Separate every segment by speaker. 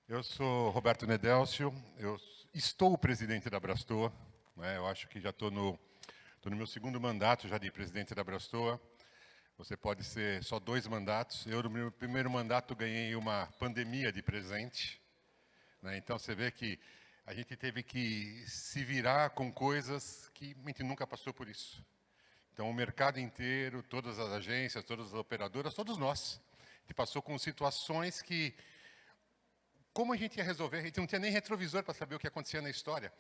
Speaker 1: Eu sou Roberto Nedélcio, eu estou o presidente da Abrastoa, né? Eu acho que já estou no meu segundo mandato já de presidente da Abrastoa. Você pode ser só 2 mandatos. Eu, no meu primeiro mandato, ganhei uma pandemia de presente, né? Então, você vê que a gente teve que se virar com coisas que a gente nunca passou por isso. Então, o mercado inteiro, todas as agências, todas as operadoras, todos nós, a gente passou com situações que como a gente ia resolver? A gente não tinha nem retrovisor para saber o que acontecia na história.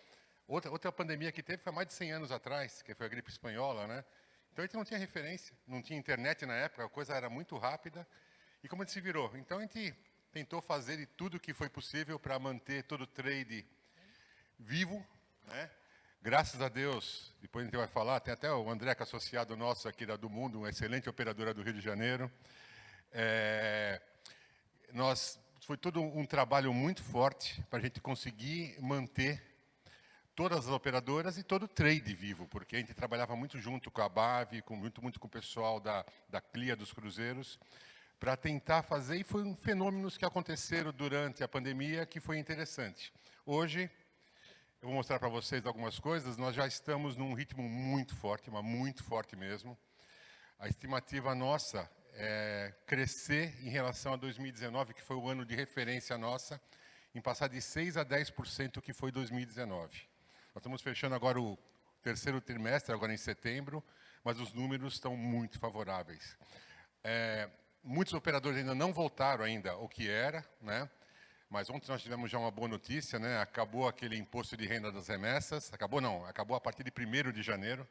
Speaker 1: Outra pandemia que teve foi mais de 100 anos atrás, que foi a gripe espanhola, né? Então a gente não tinha referência, não tinha internet na época, a coisa era muito rápida. E como a gente se virou? Então a gente tentou fazer de tudo que foi possível para manter todo o trade vivo, né? Graças a Deus, depois a gente vai falar, tem até o André, que é associado nosso aqui da do Mundo, uma excelente operadora do Rio de Janeiro. Foi todo um trabalho muito forte para a gente conseguir manter todas as operadoras e todo o trade vivo, porque a gente trabalhava muito junto com a BAV, muito com o pessoal da CLIA dos cruzeiros, para tentar fazer, e foram fenômenos que aconteceram durante a pandemia que foi interessante. Hoje, eu vou mostrar para vocês algumas coisas, nós já estamos num ritmo muito forte, mas muito forte mesmo. A estimativa nossa é crescer em relação a 2019, que foi o ano de referência nossa, em passar de 6% a 10% que foi 2019. Nós estamos fechando agora o terceiro trimestre, agora em setembro, mas os números estão muito favoráveis. Muitos operadores ainda não voltaram ainda ao que era, né? Mas ontem nós tivemos já uma boa notícia, né? Acabou aquele imposto de renda das remessas, acabou não, acabou a partir de 1º de janeiro,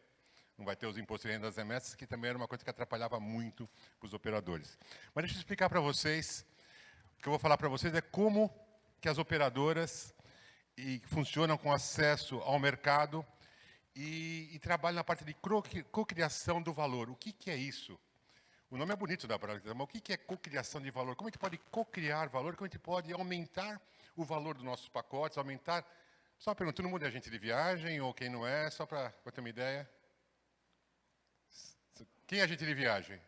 Speaker 1: não vai ter os impostos de renda das remessas, que também era uma coisa que atrapalhava muito os operadores. Mas deixa eu explicar para vocês, o que eu vou falar para vocês é como que as operadoras funcionam com acesso ao mercado e trabalham na parte de cocriação do valor. O que é isso? O nome é bonito da palavra, mas o que é cocriação de valor? Como a gente pode cocriar valor? Como a gente pode aumentar o valor dos nossos pacotes, aumentar... Só uma pergunta, todo mundo é agente de viagem ou quem não é, só para ter uma ideia? Quem é agente de viagem?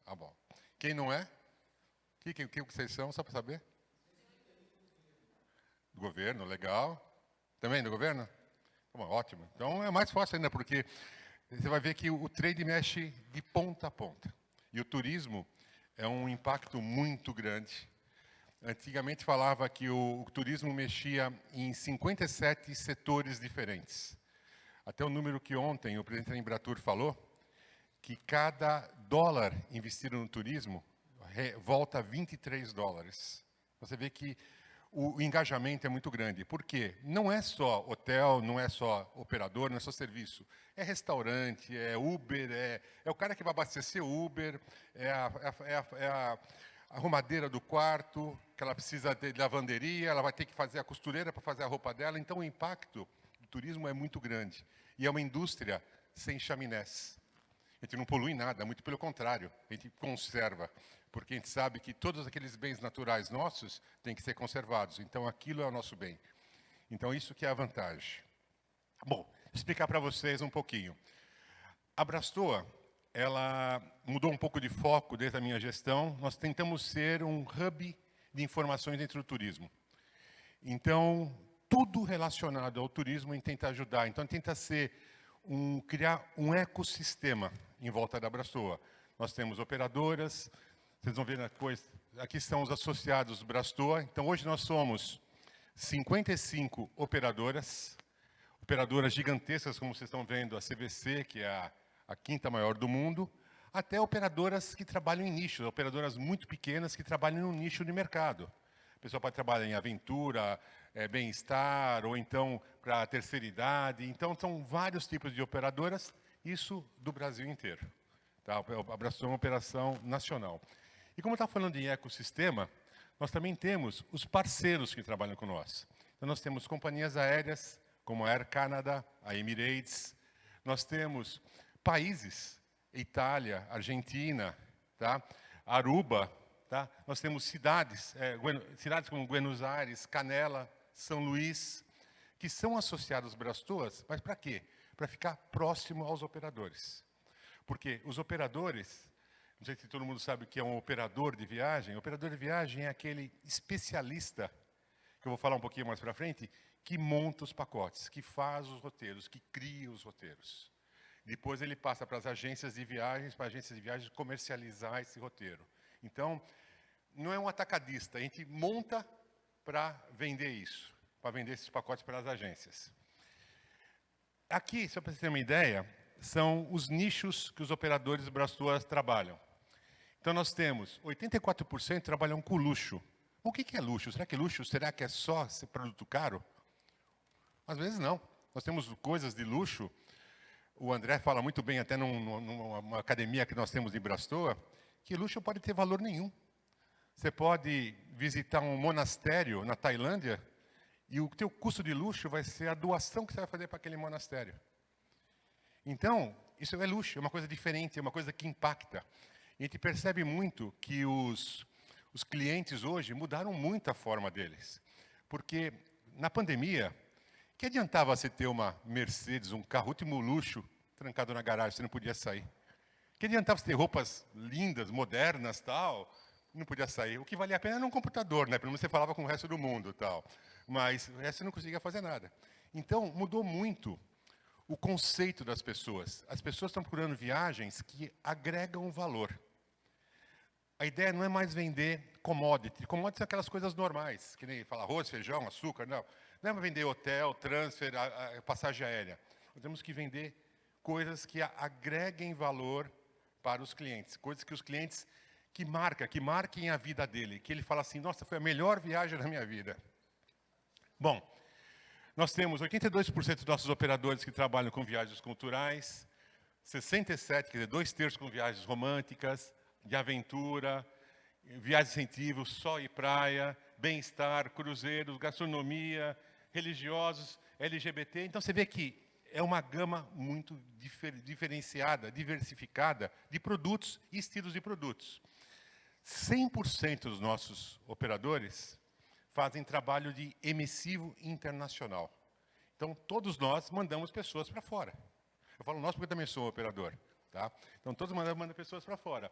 Speaker 1: Ah, bom. Quem não é? O que vocês são, só para saber? Do governo, legal. Também do governo? Tá bom, ótimo. Então é mais fácil ainda, porque você vai ver que o trade mexe de ponta a ponta. E o turismo é um impacto muito grande. Antigamente falava que o turismo mexia em 57 setores diferentes. Até o número que ontem o presidente da Embratur falou, que cada dólar investido no turismo volta a 23 dólares. Você vê que o engajamento é muito grande. Por quê? Não é só hotel, não é só operador, não é só serviço. É restaurante, é Uber, é o cara que vai abastecer o Uber, é a arrumadeira do quarto, que ela precisa de lavanderia, ela vai ter que fazer a costureira para fazer a roupa dela. Então, o impacto do turismo é muito grande. E é uma indústria sem chaminés. A gente não polui nada, muito pelo contrário, a gente conserva, porque a gente sabe que todos aqueles bens naturais nossos têm que ser conservados, então aquilo é o nosso bem. Então isso que é a vantagem. Bom, vou explicar para vocês um pouquinho. A Abrastoa, ela mudou um pouco de foco desde a minha gestão, nós tentamos ser um hub de informações dentro do turismo. Então, tudo relacionado ao turismo a gente tenta ajudar, então a gente tenta criar um ecossistema em volta da Abrastoa. Nós temos operadoras, vocês vão ver depois, aqui estão os associados do Abrastoa. Então, hoje nós somos 55 operadoras gigantescas, como vocês estão vendo, a CVC, que é a quinta maior do mundo, até operadoras que trabalham em nichos, operadoras muito pequenas que trabalham no nicho de mercado. A pessoa pode trabalhar em aventura, bem-estar, ou então para a terceira idade. Então, são vários tipos de operadoras, isso do Brasil inteiro. Tá? Abraçou uma operação nacional. E como está falando em ecossistema, nós também temos os parceiros que trabalham com nós. Então, nós temos companhias aéreas, como a Air Canada, a Emirates. Nós temos países, Itália, Argentina, tá? Aruba. Tá? Nós temos cidades como Buenos Aires, Canela, São Luís, que são associadas às Abrastoas, mas para quê? Para ficar próximo aos operadores. Porque os operadores, não sei se todo mundo sabe o que é um operador de viagem. O operador de viagem é aquele especialista que eu vou falar um pouquinho mais para frente, que monta os pacotes, que faz os roteiros, que cria os roteiros. Depois ele passa para as agências de viagens, para as agências de viagens comercializar esse roteiro. Então, não é um atacadista, a gente monta para vender isso, para vender esses pacotes para as agências. Aqui, só para você ter uma ideia, são os nichos que os operadores Brastor trabalham. Então, nós temos 84% trabalham com luxo. O que é luxo? Será que luxo? Será que é só ser produto caro? Às vezes não. Nós temos coisas de luxo. O André fala muito bem, até numa academia que nós temos em Brastor, que luxo pode ter valor nenhum. Você pode visitar um monastério na Tailândia e o teu custo de luxo vai ser a doação que você vai fazer para aquele monastério. Então, isso é luxo, é uma coisa diferente, é uma coisa que impacta. E a gente percebe muito que os clientes hoje mudaram muito a forma deles. Porque na pandemia, que adiantava você ter uma Mercedes, um carro último luxo, trancado na garagem, você não podia sair? Que adiantava você ter roupas lindas, modernas, tal, não podia sair? O que valia a pena era um computador, né? Pelo menos você falava com o resto do mundo, tal. Mas o resto você não conseguia fazer nada. Então, mudou muito o conceito das pessoas. As pessoas estão procurando viagens que agregam valor. A ideia não é mais vender commodity. Commodity são aquelas coisas normais, que nem fala arroz, feijão, açúcar, não. Não é para vender hotel, transfer, passagem aérea. Nós temos que vender coisas que agreguem valor para os clientes. Coisas que os clientes, que marquem a vida dele. Que ele fala assim, nossa, foi a melhor viagem da minha vida. Bom, nós temos 82% dos nossos operadores que trabalham com viagens culturais, 67%, quer dizer, 2/3 com viagens românticas, de aventura, viagens de incentivo, sol e praia, bem-estar, cruzeiros, gastronomia, religiosos, LGBT. Então, você vê que é uma gama muito diferenciada, diversificada de produtos e estilos de produtos. 100% dos nossos operadores fazem trabalho de emissivo internacional. Então, todos nós mandamos pessoas para fora. Eu falo nós porque eu também sou um operador. Tá? Então, todos mandam pessoas para fora.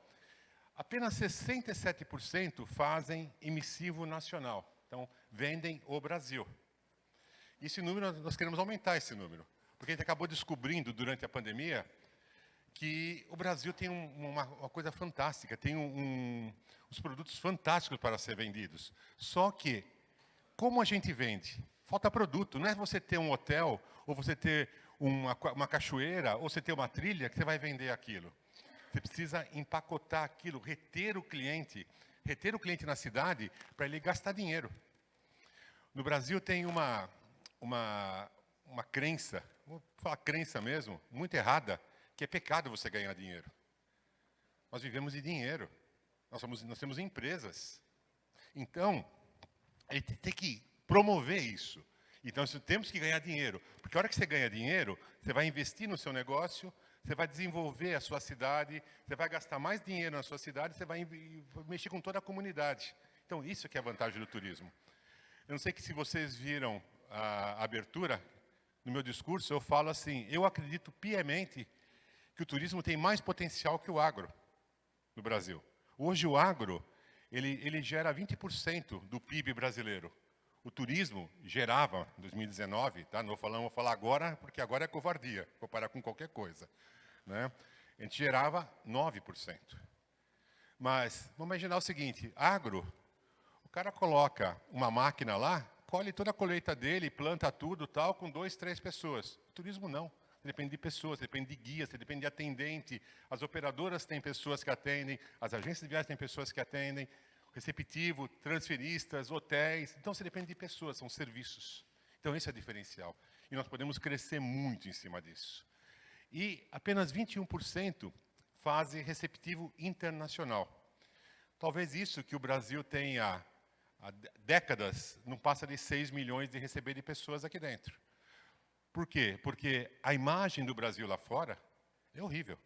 Speaker 1: Apenas 67% fazem emissivo nacional. Então, vendem o Brasil. Esse número, nós queremos aumentar esse número. Porque a gente acabou descobrindo, durante a pandemia, que o Brasil tem uma coisa fantástica, tem uns produtos fantásticos para ser vendidos. Só que, como a gente vende? Falta produto. Não é você ter um hotel, ou você ter uma cachoeira, ou você ter uma trilha, que você vai vender aquilo. Você precisa empacotar aquilo, reter o cliente na cidade, para ele gastar dinheiro. No Brasil tem uma crença, vou falar crença mesmo, muito errada, que é pecado você ganhar dinheiro. Nós vivemos de dinheiro. Nós temos empresas. Então, a gente tem que promover isso. Então, temos que ganhar dinheiro. Porque a hora que você ganha dinheiro, você vai investir no seu negócio, você vai desenvolver a sua cidade, você vai gastar mais dinheiro na sua cidade, você vai mexer com toda a comunidade. Então, isso que é a vantagem do turismo. Eu não sei se vocês viram a abertura. No meu discurso, eu falo assim, eu acredito piamente que o turismo tem mais potencial que o agro no Brasil. Hoje, o agro, ele gera 20% do PIB brasileiro. O turismo gerava, em 2019, tá? Não vou falar agora, porque agora é covardia, comparar com qualquer coisa. Né? A gente gerava 9%. Mas, vamos imaginar o seguinte, agro, o cara coloca uma máquina lá, colhe toda a colheita dele, planta tudo, tal, com 2, 3 pessoas. O turismo não. Depende de pessoas, depende de guias, depende de atendente. As operadoras têm pessoas que atendem, as agências de viagem têm pessoas que atendem, receptivo, transferistas, hotéis. Então, você depende de pessoas, são serviços. Então, esse é o diferencial. E nós podemos crescer muito em cima disso. E apenas 21% fazem receptivo internacional. Talvez isso que o Brasil tenha há décadas, não passa de 6 milhões de receber de pessoas aqui dentro. Por quê? Porque a imagem do Brasil lá fora é horrível.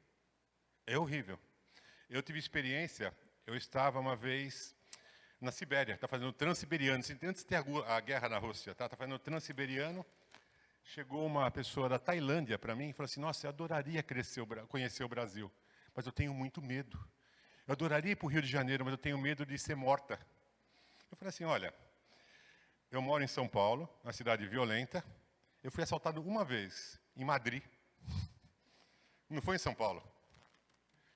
Speaker 1: É horrível. Eu tive experiência, eu estava uma vez na Sibéria, está fazendo transiberiano, antes de ter a guerra na Rússia, está fazendo transiberiano. Chegou uma pessoa da Tailândia para mim e falou assim, nossa, eu adoraria conhecer o Brasil, mas eu tenho muito medo. Eu adoraria ir para o Rio de Janeiro, mas eu tenho medo de ser morta. Eu falei assim, olha, Eu moro em São Paulo, uma cidade violenta. Eu fui assaltado uma vez, em Madrid. Não foi em São Paulo.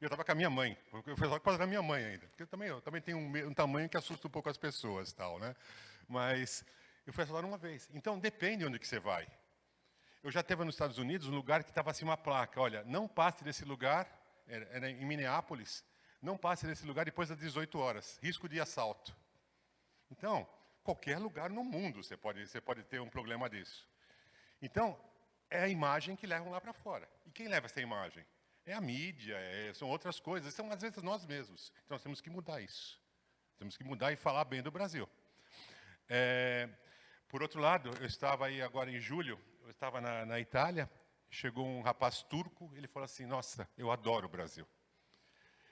Speaker 1: Eu estava com a minha mãe. Eu fui só por causa da minha mãe ainda. Porque eu também tenho um tamanho que assusta um pouco as pessoas, tal, né? Mas eu fui assaltado uma vez. Então, depende de onde que você vai. Eu já esteve nos Estados Unidos, um lugar que estava assim uma placa. Olha, não passe desse lugar, era em Minneapolis, não passe desse lugar depois das 18 horas. Risco de assalto. Então, qualquer lugar no mundo você pode ter um problema disso. Então, é a imagem que levam lá para fora. E quem leva essa imagem? É a mídia, são outras coisas, são às vezes nós mesmos. Então, nós temos que mudar isso. Temos que mudar e falar bem do Brasil. Por outro lado, eu estava aí agora em julho, eu estava na Itália, chegou um rapaz turco, ele falou assim, nossa, eu adoro o Brasil.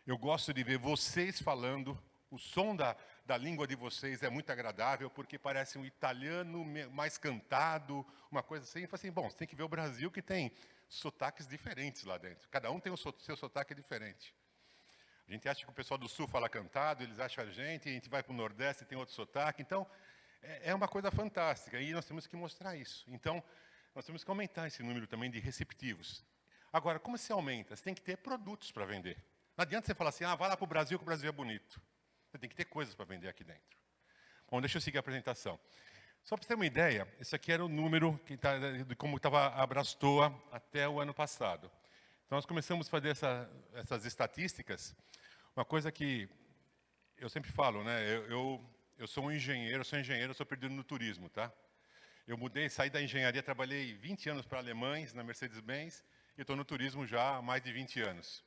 Speaker 1: Eu gosto de ver vocês falando, o som da língua de vocês é muito agradável, porque parece um italiano mais cantado, uma coisa assim. Eu falei assim, bom, você tem que ver o Brasil que tem sotaques diferentes lá dentro. Cada um tem o seu sotaque diferente. A gente acha que o pessoal do Sul fala cantado, eles acham a gente vai para o Nordeste e tem outro sotaque. Então, é uma coisa fantástica e nós temos que mostrar isso. Então, nós temos que aumentar esse número também de receptivos. Agora, como se aumenta? Você tem que ter produtos para vender. Não adianta você falar assim, vai lá para o Brasil que o Brasil é bonito. Você tem que ter coisas para vender aqui dentro. Bom, deixa eu seguir a apresentação. Só para você ter uma ideia, esse aqui era o número de como estava a Brastoa até o ano passado. Então, nós começamos a fazer essas estatísticas. Uma coisa que eu sempre falo, né? Eu sou engenheiro, sou perdido no turismo, tá? Eu saí da engenharia, trabalhei 20 anos para alemães, na Mercedes-Benz, e estou no turismo já há mais de 20 anos.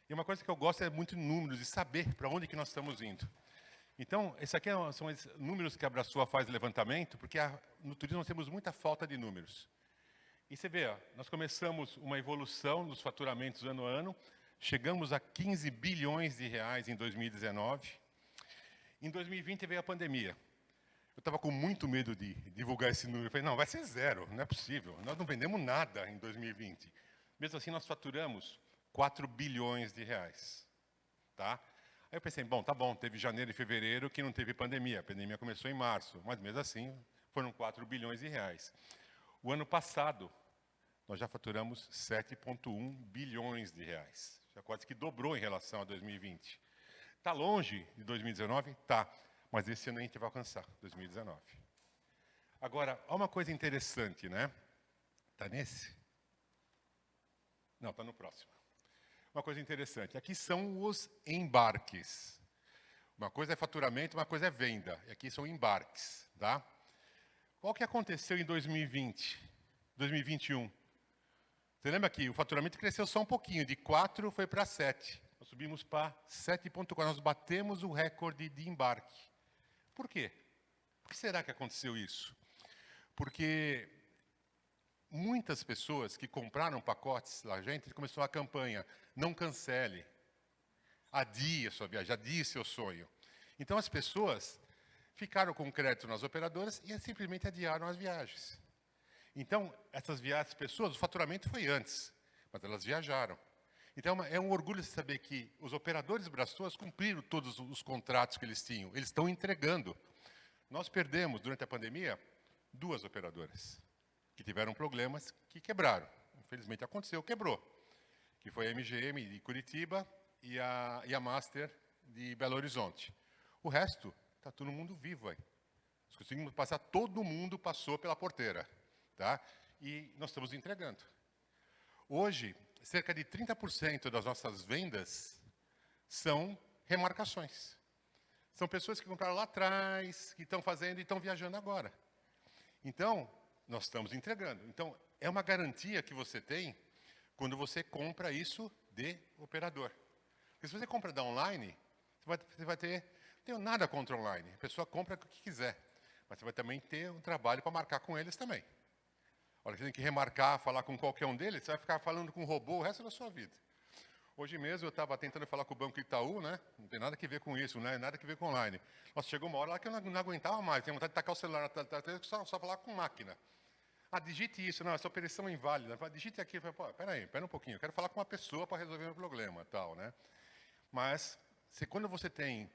Speaker 1: E uma coisa que eu gosto é muito de números, de saber para onde que nós estamos indo. Então, esse aqui são os números que a Abraçoa faz levantamento, porque no turismo nós temos muita falta de números. E você vê, nós começamos uma evolução dos faturamentos ano a ano, chegamos a 15 bilhões de reais em 2019. Em 2020 veio a pandemia. Eu estava com muito medo de divulgar esse número. Eu falei, não, vai ser zero, não é possível. Nós não vendemos nada em 2020. Mesmo assim, nós faturamos 4 bilhões de reais. Tá? Aí eu pensei, bom, tá bom, teve janeiro e fevereiro que não teve pandemia. A pandemia começou em março, mas mesmo assim foram 4 bilhões de reais. O ano passado, nós já faturamos 7,1 bilhões de reais. Já quase que dobrou em relação a 2020. Está longe de 2019? Tá. Mas esse ano a gente vai alcançar, 2019. Agora, há uma coisa interessante, né? Está nesse? Não, está no próximo. Uma coisa interessante, aqui são os embarques. Uma coisa é faturamento, uma coisa é venda. E aqui são embarques, tá? Qual que aconteceu em 2020, 2021? Você lembra que o faturamento cresceu só um pouquinho, de 4 foi para 7. Nós subimos para 7,4, nós batemos o recorde de embarque. Por quê? Por que será que aconteceu isso? Porque muitas pessoas que compraram pacotes lá, gente, começou a campanha, não cancele, adie a sua viagem, adie seu sonho. Então as pessoas ficaram com crédito nas operadoras e simplesmente adiaram as viagens. Então, essas viagens, pessoas, o faturamento foi antes, mas elas viajaram. Então, é um orgulho saber que os operadores Brastoas cumpriram todos os contratos que eles tinham. Eles estão entregando. Nós perdemos, durante a pandemia, 2 operadoras que tiveram problemas, que quebraram. Infelizmente aconteceu, quebrou. Que foi a MGM de Curitiba e a Master de Belo Horizonte. O resto, está todo mundo vivo aí. Nós conseguimos passar, todo mundo passou pela porteira. Tá? E nós estamos entregando. Hoje, cerca de 30% das nossas vendas são remarcações. São pessoas que compraram lá atrás, que estão fazendo e estão viajando agora. Então, nós estamos entregando. Então, é uma garantia que você tem quando você compra isso de operador. Porque se você compra da online, você vai ter... Não tenho nada contra online. A pessoa compra o que quiser. Mas você vai também ter um trabalho para marcar com eles também. Olha, você tem que remarcar, falar com qualquer um deles, você vai ficar falando com um robô o resto da sua vida. Hoje mesmo eu estava tentando falar com o Banco Itaú, né? Não tem nada a ver com isso, né? Nada a ver com online. Nossa, chegou uma hora lá que eu não aguentava mais, tinha vontade de tacar o celular, só falar com máquina. Digite isso, não, essa operação é inválida. Digite aqui, espera um pouquinho, eu quero falar com uma pessoa para resolver o meu problema, tal, né? Mas, quando você tem,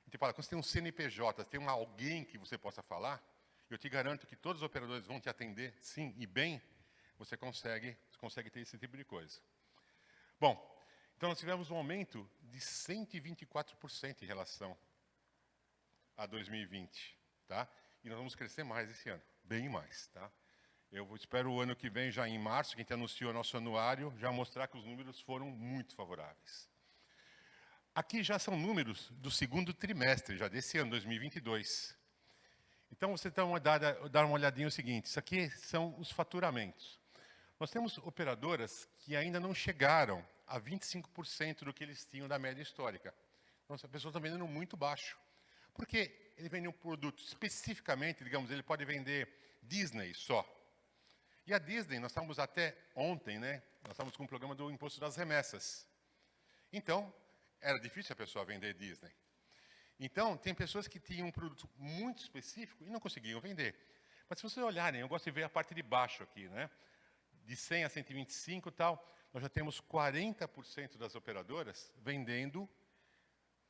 Speaker 1: a gente fala, quando você tem um CNPJ, tem alguém que você possa falar, eu te garanto que todos os operadores vão te atender, sim, e bem, você consegue ter esse tipo de coisa. Bom, então nós tivemos um aumento de 124% em relação a 2020, tá? E nós vamos crescer mais esse ano, bem mais, tá? Eu espero o ano que vem, já em março, que a gente anunciou nosso anuário, já mostrar que os números foram muito favoráveis. Aqui já são números do segundo trimestre, já desse ano, 2022. Então, você dá uma olhadinha no seguinte, isso aqui são os faturamentos. Nós temos operadoras que ainda não chegaram a 25% do que eles tinham da média histórica. Então, as pessoas estão vendendo muito baixo. Porque ele vende um produto especificamente, digamos, ele pode vender Disney só. E a Disney, nós estávamos até ontem, né? Nós estávamos com o programa do imposto das remessas. Então, era difícil a pessoa vender Disney. Então, tem pessoas que tinham um produto muito específico e não conseguiam vender. Mas se vocês olharem, eu gosto de ver a parte de baixo aqui, né? De 100 a 125 e tal, nós já temos 40% das operadoras vendendo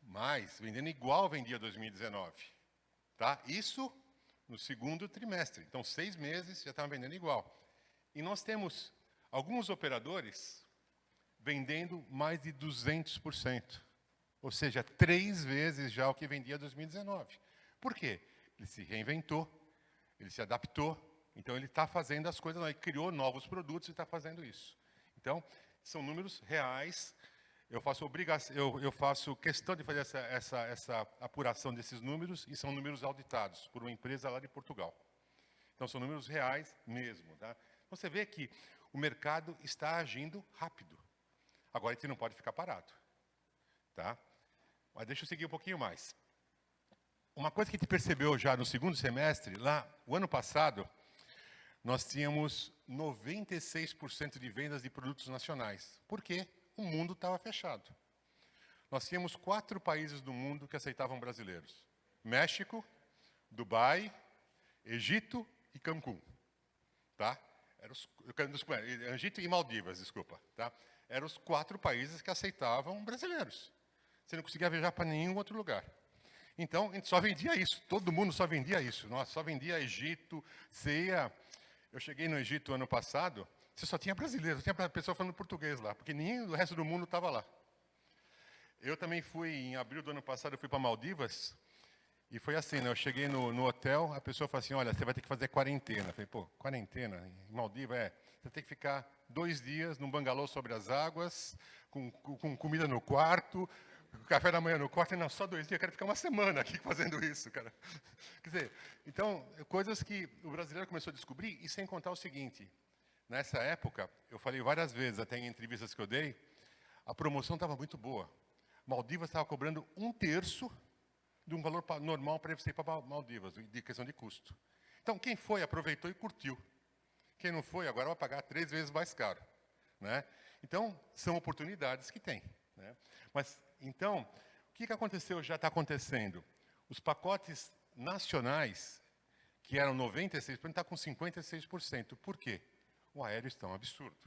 Speaker 1: mais, vendendo igual vendia 2019. Tá? Isso no segundo trimestre. Então, 6 meses já estavam vendendo igual. E nós temos alguns operadores vendendo mais de 200%. Ou seja, 3 vezes já o que vendia em 2019. Por quê? Ele se reinventou, ele se adaptou, então ele está fazendo as coisas, ele criou novos produtos e está fazendo isso. Então, são números reais. Eu faço questão de fazer essa apuração desses números, e são números auditados por uma empresa lá de Portugal. Então, são números reais mesmo. Tá? Então, você vê que o mercado está agindo rápido. Agora, a gente não pode ficar parado. Tá? Mas deixa eu seguir um pouquinho mais. Uma coisa que a gente percebeu já no segundo semestre, lá, o ano passado, nós tínhamos 96% de vendas de produtos nacionais. Por quê? O mundo estava fechado. Nós tínhamos 4 países do mundo que aceitavam brasileiros. México, Dubai, Egito e Cancún. Tá? Egito e Maldivas, desculpa. Tá? Eram os 4 países que aceitavam brasileiros. Você não conseguia viajar para nenhum outro lugar. Então, a gente só vendia isso. Todo mundo só vendia isso. Nós só vendia Egito. Eu cheguei no Egito ano passado, você só tinha brasileiro, tinha pessoa falando português lá, porque ninguém do resto do mundo estava lá. Eu também fui, em abril do ano passado, eu fui para Maldivas, e foi assim, né? Eu cheguei no hotel, a pessoa falou assim, olha, você vai ter que fazer quarentena. Eu falei, pô, quarentena? Em Maldivas, você tem que ficar 2 dias num bangalô sobre as águas, com comida no quarto, café da manhã no quarto, e não, só 2 dias, eu quero ficar uma semana aqui fazendo isso, cara. Quer dizer, então, coisas que o brasileiro começou a descobrir, e sem contar o seguinte, nessa época, eu falei várias vezes, até em entrevistas que eu dei, a promoção estava muito boa. Maldivas estava cobrando 1/3 de um valor normal para você ir para Maldivas, de questão de custo. Então, quem foi, aproveitou e curtiu. Quem não foi, agora vai pagar 3 vezes mais caro. Né? Então, são oportunidades que tem. Né? Mas, então, o que aconteceu, já está acontecendo? Os pacotes nacionais, que eram 96%, está com 56%. Por quê? O aéreo está um absurdo.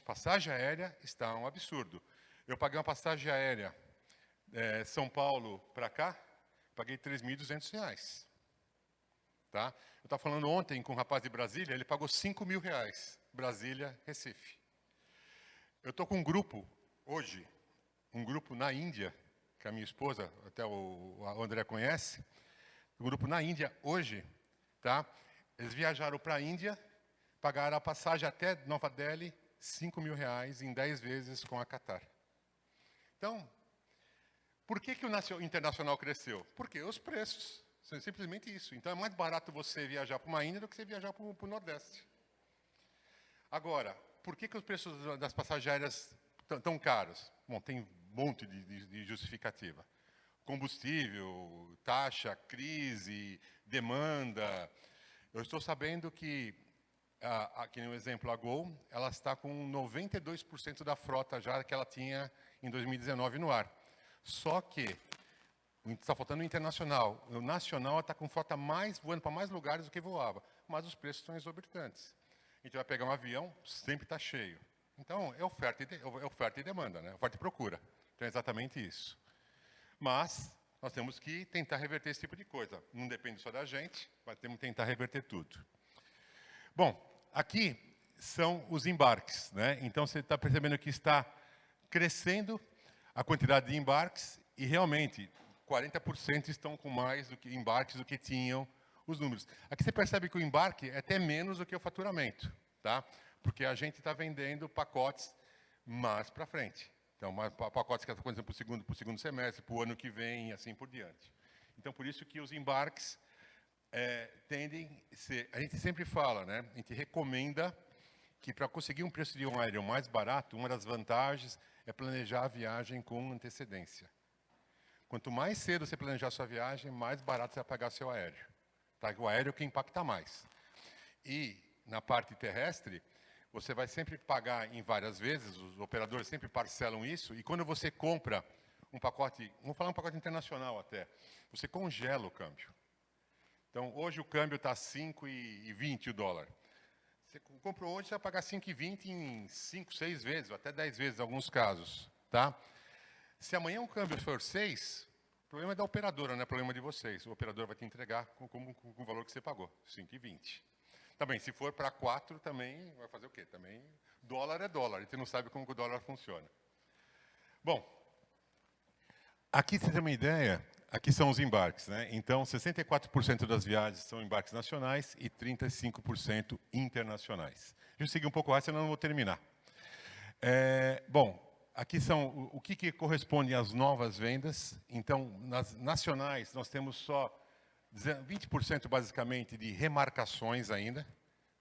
Speaker 1: Passagem aérea está um absurdo. Eu paguei uma passagem aérea São Paulo para cá, paguei R$ 3.200. Tá? Eu estava falando ontem com um rapaz de Brasília, ele pagou R$ 5.000, Brasília, Recife. Eu estou com um grupo, hoje, um grupo na Índia, que a minha esposa, até o André conhece, um grupo na Índia, hoje, tá? Eles viajaram para a Índia, pagaram a passagem até Nova Delhi, R$ 5.000 em 10 vezes com a Qatar. Então, por que o internacional cresceu? Porque os preços, simplesmente isso. Então, é mais barato você viajar para uma Índia do que você viajar para o Nordeste. Agora, por que os preços das passagens aéreas estão tão caros? Bom, tem um monte de justificativa. Combustível, taxa, crise, demanda. Eu estou sabendo que, aqui no exemplo, a Gol, ela está com 92% da frota já que ela tinha em 2019 no ar. Só que está faltando o internacional. O nacional está com frota voando para mais lugares do que voava. Mas os preços são exorbitantes. A gente vai pegar um avião, sempre está cheio. Então, é oferta e demanda, né? Oferta e procura. Então, é exatamente isso. Mas, nós temos que tentar reverter esse tipo de coisa. Não depende só da gente, mas temos que tentar reverter tudo. Bom, aqui são os embarques, né? Então, você está percebendo que está crescendo a quantidade de embarques e, realmente, 40% estão com mais do que embarques do que tinham os números. Aqui você percebe que o embarque é até menos do que o faturamento, tá? Porque a gente está vendendo pacotes mais para frente. Então, pacotes que estão acontecendo para o segundo semestre, para o ano que vem e assim por diante. Então, por isso que os embarques tendem a ser... A gente sempre fala, né? A gente recomenda que para conseguir um preço de um aéreo mais barato, uma das vantagens é planejar a viagem com antecedência. Quanto mais cedo você planejar a sua viagem, mais barato você vai pagar seu aéreo. Tá? O aéreo é o que impacta mais. E, na parte terrestre, você vai sempre pagar em várias vezes, os operadores sempre parcelam isso, e quando você compra um pacote, vamos falar um pacote internacional até, você congela o câmbio. Então, hoje o câmbio está 5,20 o dólar. Você comprou hoje, você vai pagar 5,20 em 5, 6 vezes, ou até 10 vezes em alguns casos. Tá? Se amanhã o câmbio for 6, o problema é da operadora, não é problema de vocês. O operador vai te entregar com o valor que você pagou, 5,20. Também, se for para 4, também vai fazer o quê? Também, dólar é dólar, a gente não sabe como o dólar funciona. Bom, aqui você tem uma ideia, aqui são os embarques, né? Então, 64% das viagens são embarques nacionais e 35% internacionais. Deixa eu seguir um pouco mais, senão eu não vou terminar. Bom, aqui são o que corresponde às novas vendas. Então, nas nacionais, nós temos só 20% basicamente de remarcações ainda,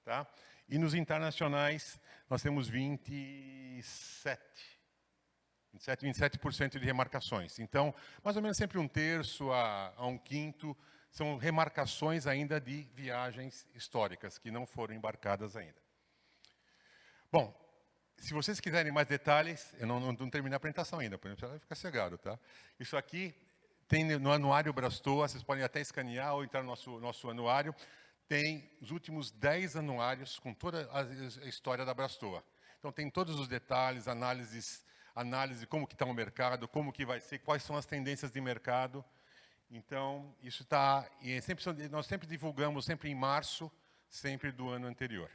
Speaker 1: tá? E nos internacionais nós temos 27% de remarcações. Então, mais ou menos sempre um terço a um quinto são remarcações ainda de viagens históricas que não foram embarcadas ainda. Bom, se vocês quiserem mais detalhes, eu não terminei a apresentação ainda, por exemplo, fica cegado, tá? Isso aqui tem no anuário Brastoa, vocês podem até escanear ou entrar no nosso anuário. Tem os últimos 10 anuários com toda a história da Brastoa. Então, tem todos os detalhes, análise de como que está o mercado, como que vai ser, quais são as tendências de mercado. Então, isso está... Nós sempre divulgamos, sempre em março, sempre do ano anterior.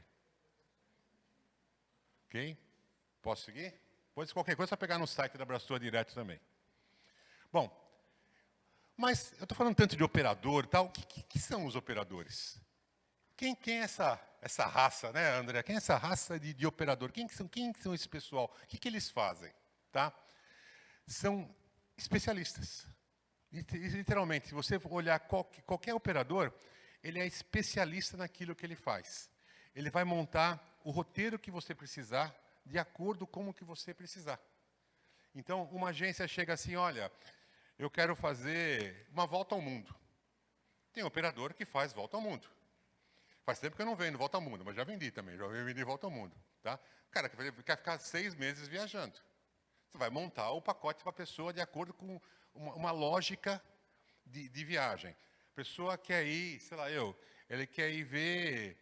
Speaker 1: Ok? Posso seguir? Depois, qualquer coisa, é só pegar no site da Brastoa direto também. Bom, mas eu estou falando tanto de operador e tal, o que são os operadores? Quem é essa raça, né, André? Quem é essa raça de operador? Quem são esse pessoal? O que eles fazem? Tá? São especialistas. Literalmente, se você olhar qualquer operador, ele é especialista naquilo que ele faz. Ele vai montar o roteiro que você precisar, de acordo com o que você precisar. Então, uma agência chega assim, olha, eu quero fazer uma volta ao mundo. Tem um operador que faz volta ao mundo. Faz tempo que eu não vendo volta ao mundo, mas já vendi também, já vendi volta ao mundo. Tá? O cara quer ficar 6 meses viajando. Você vai montar o pacote para a pessoa de acordo com uma lógica de viagem. A pessoa quer ir, sei lá, ele quer ir ver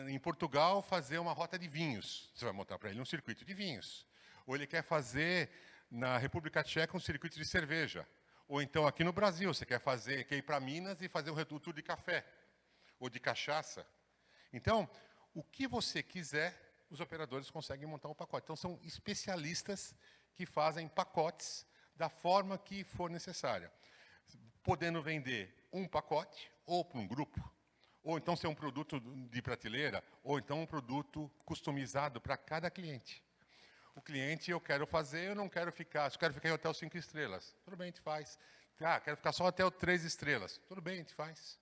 Speaker 1: em Portugal fazer uma rota de vinhos. Você vai montar para ele um circuito de vinhos. Ou ele quer fazer na República Tcheca um circuito de cerveja. Ou então aqui no Brasil, você quer ir para Minas e fazer um tour de café. Ou de cachaça. Então, o que você quiser, os operadores conseguem montar um pacote. Então, são especialistas que fazem pacotes da forma que for necessária. Podendo vender um pacote, ou para um grupo, ou então ser um produto de prateleira, ou então um produto customizado para cada cliente. O cliente, eu quero fazer, eu não quero ficar, se eu quero ficar em hotel 5 estrelas, tudo bem, a gente faz. Quero ficar só hotel 3 estrelas, tudo bem, a gente faz.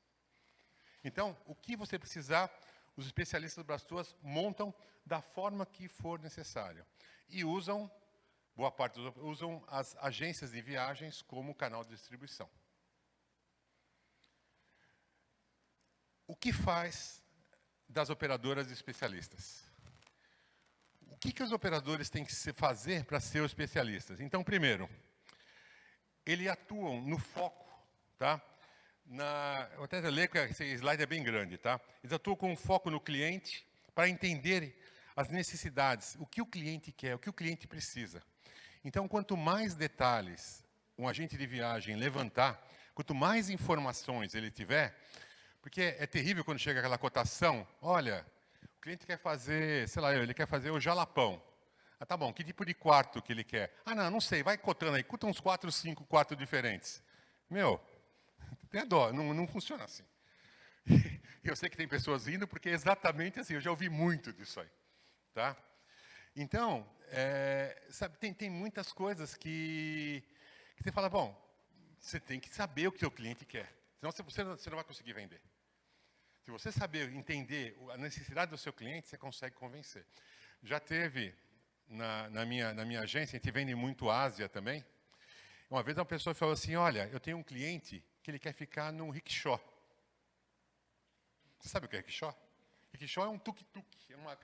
Speaker 1: Então, o que você precisar, os especialistas Brastoas montam da forma que for necessário. E usam, boa parte usam as agências de viagens como canal de distribuição. O que faz das operadoras especialistas? O que os operadores têm que fazer para ser especialistas? Então, primeiro, eles atuam no foco, tá? Eu até ler, porque esse slide é bem grande, tá? Eles atuam com foco no cliente para entender as necessidades, o que o cliente quer, o que o cliente precisa. Então, quanto mais detalhes um agente de viagem levantar, quanto mais informações ele tiver, porque é terrível quando chega aquela cotação, olha, o cliente quer fazer, sei lá, ele quer fazer o jalapão. Ah, tá bom, que tipo de quarto que ele quer? Ah, não sei, vai cotando aí, custa uns 4, 5 quartos diferentes. Meu, tem a dó, não funciona assim. Eu sei que tem pessoas indo, porque é exatamente assim, eu já ouvi muito disso aí. Tá? Então, sabe, tem muitas coisas que você fala, bom, você tem que saber o que o seu cliente quer, senão você não vai conseguir vender. Se você saber entender a necessidade do seu cliente, você consegue convencer. Já teve, na minha agência, a gente vende muito Ásia também, uma vez uma pessoa falou assim, olha, eu tenho um cliente que ele quer ficar num rickshaw. Você sabe o que é rickshaw? Rickshaw é um tuk-tuk, é uma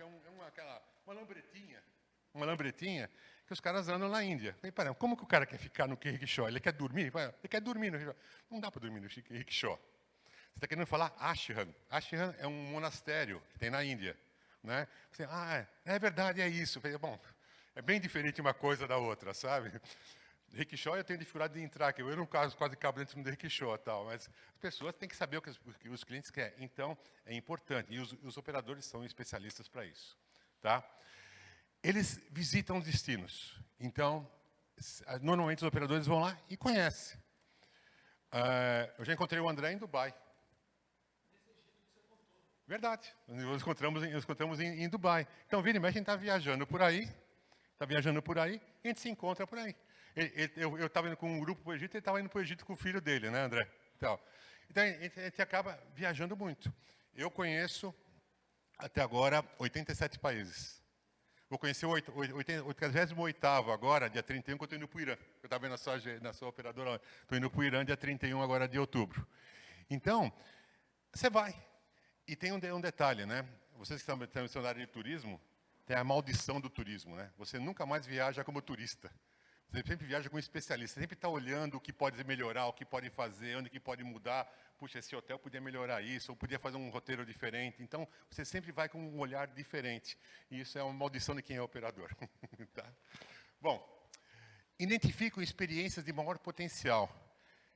Speaker 1: lambretinha que os caras andam na Índia. Falei, pera, como que o cara quer ficar no rickshaw? Ele quer dormir? Ele quer dormir no rickshaw. Não dá para dormir no rickshaw. Você está querendo falar ashram. Ashram é um monastério que tem na Índia. Né? Você, é verdade, é isso. Falei, bom, é bem diferente uma coisa da outra, sabe? Rickshaw eu tenho dificuldade de entrar, que eu não quase cabo dentro do rickshaw, tal, mas as pessoas têm que saber o que os clientes querem. Então, é importante. E os operadores são especialistas para isso. Tá? Eles visitam os destinos. Então, normalmente os operadores vão lá e conhecem. Eu já encontrei o André em Dubai. Verdade. Nós encontramos em Dubai. Então, vira e mexe, a gente está viajando por aí, e a gente se encontra por aí. Eu estava indo com um grupo para o Egito, ele estava indo para o Egito com o filho dele, né, André? Então, a gente acaba viajando muito. Eu conheço, até agora, 87 países. Vou conhecer o 88º agora, dia 31, que eu estou indo para o Irã. Eu estava vendo na sua operadora, estou indo para o Irã, dia 31 agora de outubro. Então, você vai. E tem um detalhe, né? Vocês que estão na área de turismo, tem a maldição do turismo, né? Você nunca mais viaja como turista. Você sempre viaja como especialista. Você sempre está olhando o que pode melhorar, o que pode fazer, onde que pode mudar. Puxa, esse hotel podia melhorar isso, ou podia fazer um roteiro diferente. Então, você sempre vai com um olhar diferente. E isso é uma maldição de quem é operador. Tá? Bom, identifique experiências de maior potencial.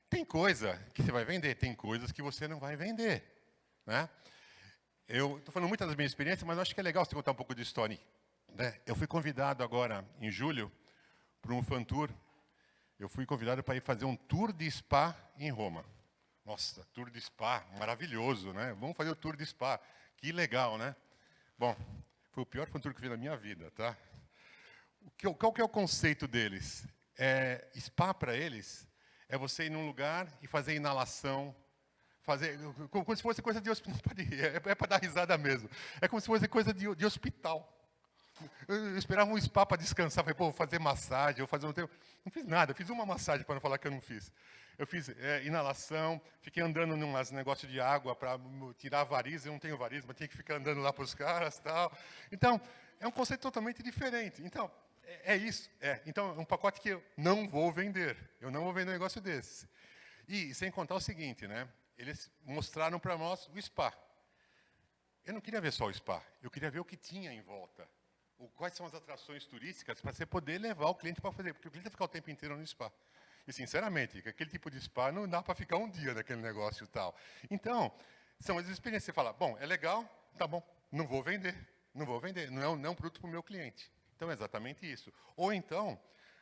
Speaker 1: Tem coisa que você vai vender, tem coisas que você não vai vender. Né? Eu estou falando muito das minhas experiências, mas eu acho que é legal você contar um pouco de história. Né? Eu fui convidado agora, em julho, para um fan tour. Eu fui convidado para ir fazer um tour de spa em Roma. Nossa, tour de spa, maravilhoso, né? Vamos fazer o tour de spa. Que legal, né? Bom, foi o pior fan tour que eu fiz na minha vida, tá? Qual que é o conceito deles? Spa, para eles, é você ir num lugar e fazer inalação, como se fosse coisa de hospital. É para dar risada mesmo. É como se fosse coisa de hospital. Eu esperava um spa para descansar. Falei, vou fazer massagem, vou fazer um tempo. Não fiz nada, eu fiz uma massagem para não falar que eu não fiz. Eu fiz inalação, fiquei andando num negócio de água para tirar a variz. Eu não tenho variz, mas tinha que ficar andando lá para os caras e tal. Então, é um conceito totalmente diferente. Então, é isso. Então, é um pacote que eu não vou vender. Eu não vou vender um negócio desse. E sem contar o seguinte, né? Eles mostraram para nós o spa. Eu não queria ver só o spa, eu queria ver o que tinha em volta. Quais são as atrações turísticas para você poder levar o cliente para fazer, porque o cliente vai ficar o tempo inteiro no spa. E, sinceramente, aquele tipo de spa não dá para ficar um dia naquele negócio e tal. Então, são as experiências. Você fala, bom, é legal, tá bom, não vou vender, não é um produto para o meu cliente. Então, é exatamente isso. Ou então,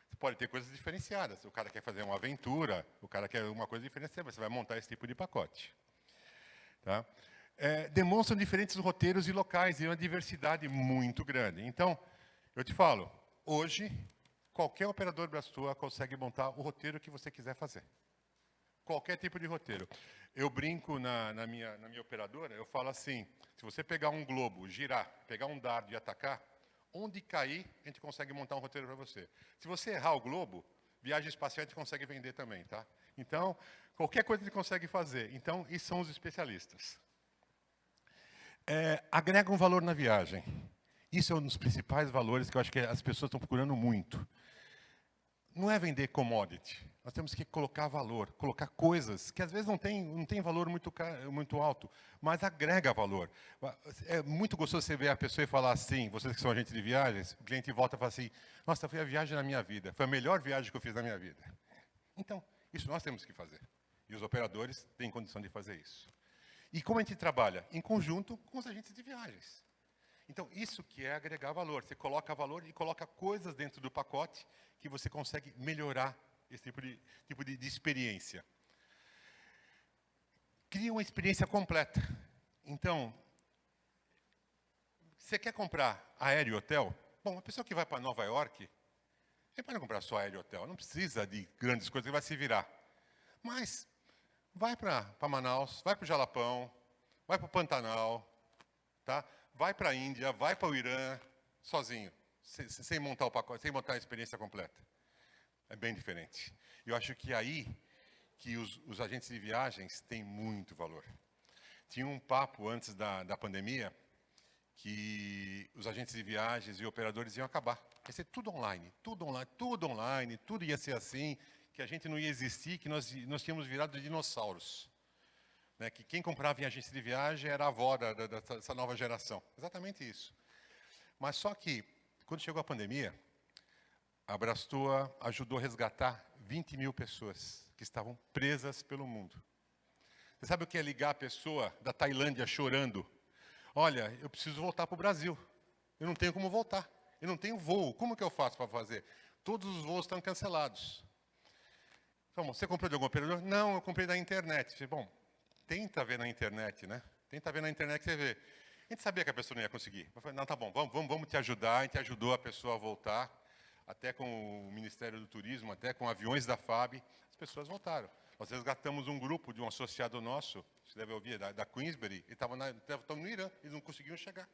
Speaker 1: você pode ter coisas diferenciadas. O cara quer fazer uma aventura, o cara quer uma coisa diferenciada, você vai montar esse tipo de pacote. Tá? Demonstram diferentes roteiros e locais, e uma diversidade muito grande. Então, eu te falo, hoje, qualquer operador Brastua consegue montar o roteiro que você quiser fazer. Qualquer tipo de roteiro. Eu brinco na minha operadora, eu falo assim, se você pegar um globo, girar, pegar um dardo e atacar, onde cair, a gente consegue montar um roteiro para você. Se você errar o globo, viagem espacial a gente consegue vender também, tá? Então, qualquer coisa a gente consegue fazer. Então, e são os especialistas. Agrega um valor na viagem. Isso é um dos principais valores que eu acho que as pessoas estão procurando muito. Não é vender commodity. Nós temos que colocar valor, colocar coisas que às vezes não tem valor muito alto, mas agrega valor. É muito gostoso você ver a pessoa e falar assim, vocês que são agentes de viagens, o cliente volta e fala assim, nossa, foi a viagem da minha vida, foi a melhor viagem que eu fiz na minha vida. Então, isso nós temos que fazer. E os operadores têm condição de fazer isso. E como a gente trabalha? Em conjunto com os agentes de viagens. Então, isso que é agregar valor. Você coloca valor e coloca coisas dentro do pacote que você consegue melhorar esse tipo de experiência. Cria uma experiência completa. Então, você quer comprar aéreo e hotel? Bom, a pessoa que vai para Nova York, ele pode comprar só aéreo e hotel. Não precisa de grandes coisas, ele vai se virar. Mas vai para Manaus, vai para o Jalapão, vai para o Pantanal, tá? Vai para a Índia, vai para o Irã, sozinho, sem montar o pacote, sem montar a experiência completa. É bem diferente. Eu acho que aí que os agentes de viagens têm muito valor. Tinha um papo antes da pandemia que os agentes de viagens e operadores iam acabar. Ia ser tudo online, tudo online, tudo online, tudo ia ser assim, que a gente não ia existir, que nós tínhamos virado dinossauros. Né? Que quem comprava em agência de viagem era a avó dessa nova geração. Exatamente isso. Mas só que, quando chegou a pandemia, a Abrastoa ajudou a resgatar 20 mil pessoas que estavam presas pelo mundo. Você sabe o que é ligar a pessoa da Tailândia chorando? Olha, eu preciso voltar para o Brasil. Eu não tenho como voltar. Eu não tenho voo. Como que eu faço para fazer? Todos os voos estão cancelados. Então, você comprou de algum operador? Não, eu comprei da internet. Falei, bom, tenta ver na internet, né? Tenta ver na internet que você vê. A gente sabia que a pessoa não ia conseguir. Eu falei, não, tá bom, vamos te ajudar. A gente ajudou a pessoa a voltar, até com o Ministério do Turismo, até com aviões da FAB, as pessoas voltaram. Nós resgatamos um grupo de um associado nosso, você deve ouvir, da Queensbury, ele estava no Irã, eles não conseguiam chegar.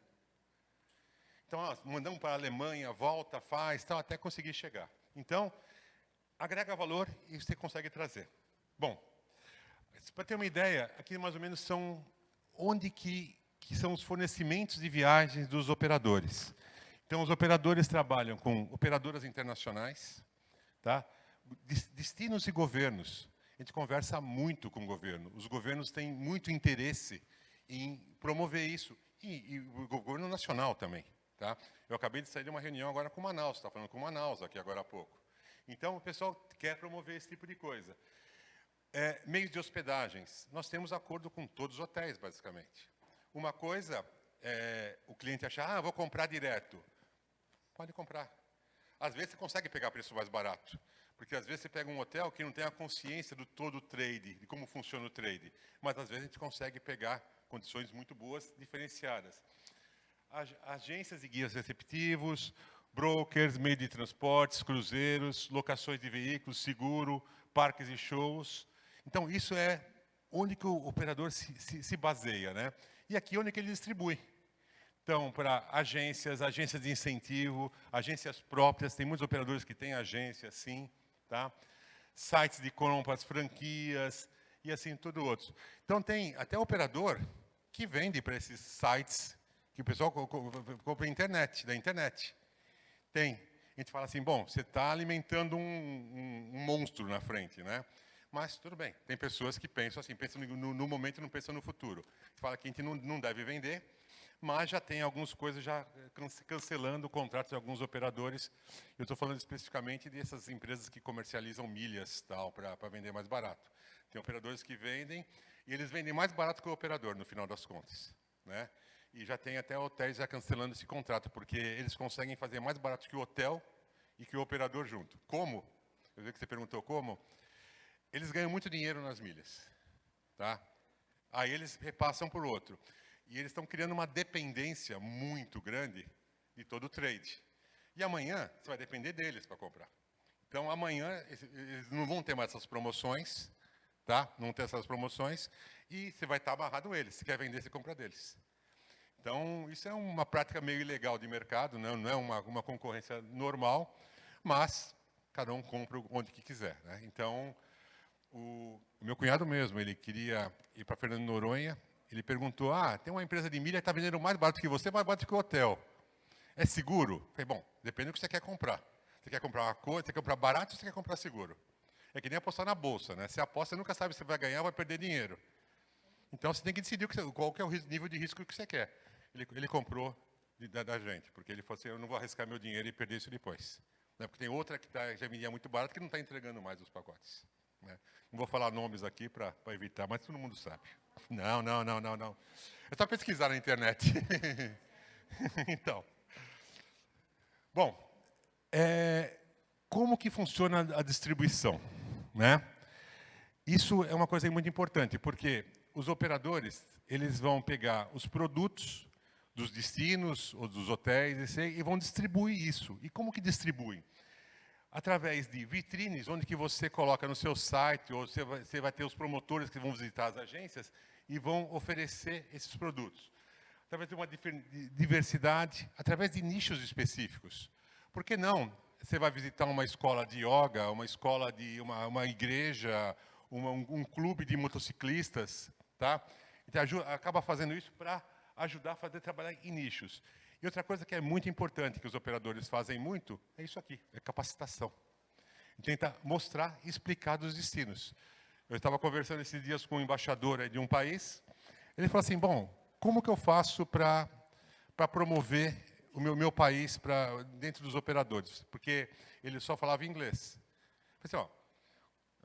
Speaker 1: Então, nós mandamos para a Alemanha, volta, faz, tal, até conseguir chegar. Então, agrega valor e você consegue trazer. Bom, para ter uma ideia, aqui mais ou menos são onde que são os fornecimentos de viagens dos operadores. Então, os operadores trabalham com operadoras internacionais, tá? Destinos e governos. A gente conversa muito com o governo. Os governos têm muito interesse em promover isso. E o governo nacional também. Tá? Eu acabei de sair de uma reunião agora com Manaus, estava falando com Manaus aqui agora há pouco. Então, o pessoal quer promover esse tipo de coisa. Meios de hospedagens. Nós temos acordo com todos os hotéis, basicamente. Uma coisa é o cliente achar, vou comprar direto. Pode comprar. Às vezes você consegue pegar preço mais barato. Porque às vezes você pega um hotel que não tem a consciência do todo o trade, de como funciona o trade. Mas às vezes a gente consegue pegar condições muito boas, diferenciadas. Agências e guias receptivos, brokers, meio de transportes, cruzeiros, locações de veículos, seguro, parques e shows. Então, isso é onde que o operador se baseia, né? E aqui onde que ele distribui. Então, para agências de incentivo, agências próprias, tem muitos operadores que têm agência, sim, tá? Sites de compras, franquias e assim tudo outro. Então, tem até operador que vende para esses sites que o pessoal compra da internet. Tem. A gente fala assim, bom, você está alimentando um monstro na frente, né? Mas tudo bem, tem pessoas que pensam assim, pensam no momento e não pensam no futuro. A gente fala que a gente não deve vender, mas já tem algumas coisas já cancelando contratos de alguns operadores. Eu estou falando especificamente dessas empresas que comercializam milhas tal para vender mais barato. Tem operadores que vendem, e eles vendem mais barato que o operador, no final das contas, né? E já tem até hotéis já cancelando esse contrato, porque eles conseguem fazer mais barato que o hotel e que o operador junto. Como? Eu sei que você perguntou como. Eles ganham muito dinheiro nas milhas, tá? Aí eles repassam por outro. E eles estão criando uma dependência muito grande de todo o trade. E amanhã, você vai depender deles para comprar. Então, amanhã, eles não vão ter mais essas promoções, tá? Não ter essas promoções, e você vai estar amarrado a eles. Se quer vender, você compra deles. Então, isso é uma prática meio ilegal de mercado, não é uma concorrência normal, mas cada um compra onde que quiser, né? Então, o meu cunhado mesmo, ele queria ir para Fernando de Noronha, ele perguntou, tem uma empresa de milha que está vendendo mais barato que você, mais barato que o hotel. É seguro? Eu falei, bom, depende do que você quer comprar. Você quer comprar uma coisa, você quer comprar barato ou você quer comprar seguro? É que nem apostar na bolsa, né? Você aposta, você nunca sabe se vai ganhar ou vai perder dinheiro. Então, você tem que decidir qual que é o nível de risco que você quer. Ele comprou da gente, porque ele falou assim, eu não vou arriscar meu dinheiro e perder isso depois. Né? Porque tem outra que já vendia muito barato que não está entregando mais os pacotes. Né? Não vou falar nomes aqui para evitar, mas todo mundo sabe. Não, não, não, não, não. É só pesquisar na internet. Então, bom, como que funciona a distribuição? Né? Isso é uma coisa muito importante, porque os operadores eles vão pegar os produtos dos destinos ou dos hotéis e vão distribuir isso. E como que distribuem? Através de vitrines, onde que você coloca no seu site, ou você vai ter os promotores que vão visitar as agências e vão oferecer esses produtos. Através de uma diversidade, através de nichos específicos. Por que não? Você vai visitar uma escola de yoga, uma escola de uma igreja, um clube de motociclistas, tá? Então, acaba fazendo isso para ajudar a fazer trabalhar em nichos. E outra coisa que é muito importante, que os operadores fazem muito, é isso aqui, é capacitação. Tenta mostrar e explicar dos destinos. Eu estava conversando esses dias com um embaixador de um país, ele falou assim, bom, como que eu faço para promover o meu país dentro dos operadores? Porque ele só falava inglês. Eu falei assim, ó,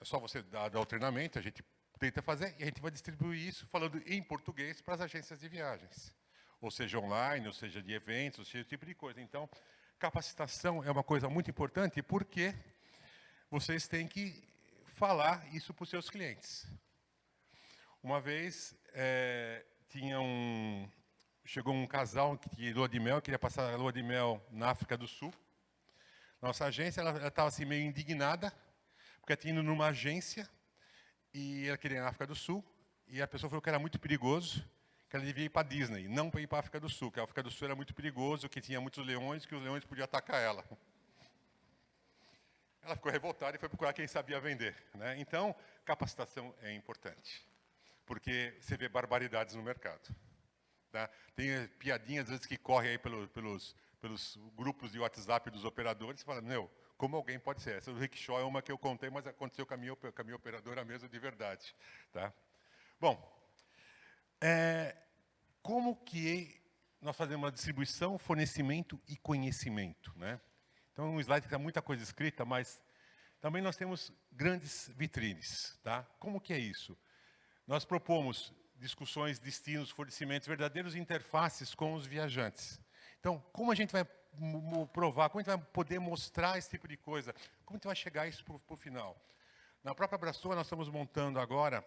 Speaker 1: é só você dar o treinamento, a gente tenta fazer, e a gente vai distribuir isso falando em português para as agências de viagens. Ou seja, online, ou seja, de eventos, ou seja, esse tipo de coisa. Então, capacitação é uma coisa muito importante, porque vocês têm que falar isso para os seus clientes. Uma vez, chegou um casal que lua de mel, queria passar a lua de mel na África do Sul. Nossa agência, ela estava assim, meio indignada, porque tinha ido numa agência, e ela queria ir na África do Sul, e a pessoa falou que era muito perigoso, que ela devia ir para a Disney, não para ir para a África do Sul, que a África do Sul era muito perigoso, que tinha muitos leões, que os leões podiam atacar ela. Ela ficou revoltada e foi procurar quem sabia vender. Né? Então, capacitação é importante, porque você vê barbaridades no mercado. Tá? Tem piadinhas, às vezes, que correm aí pelos grupos de WhatsApp dos operadores, e fala, meu, como alguém pode ser? Essa do rickshaw é uma que eu contei, mas aconteceu com a minha operadora mesmo de verdade. Tá? Bom, como que nós fazemos uma distribuição, fornecimento e conhecimento? Né? Então, um slide que tem muita coisa escrita, mas também nós temos grandes vitrines. Tá? Como que é isso? Nós propomos discussões, destinos, fornecimentos, verdadeiros interfaces com os viajantes. Então, como a gente vai provar, como a gente vai poder mostrar esse tipo de coisa, como a gente vai chegar a isso para o final? Na própria Abraçoa, nós estamos montando agora,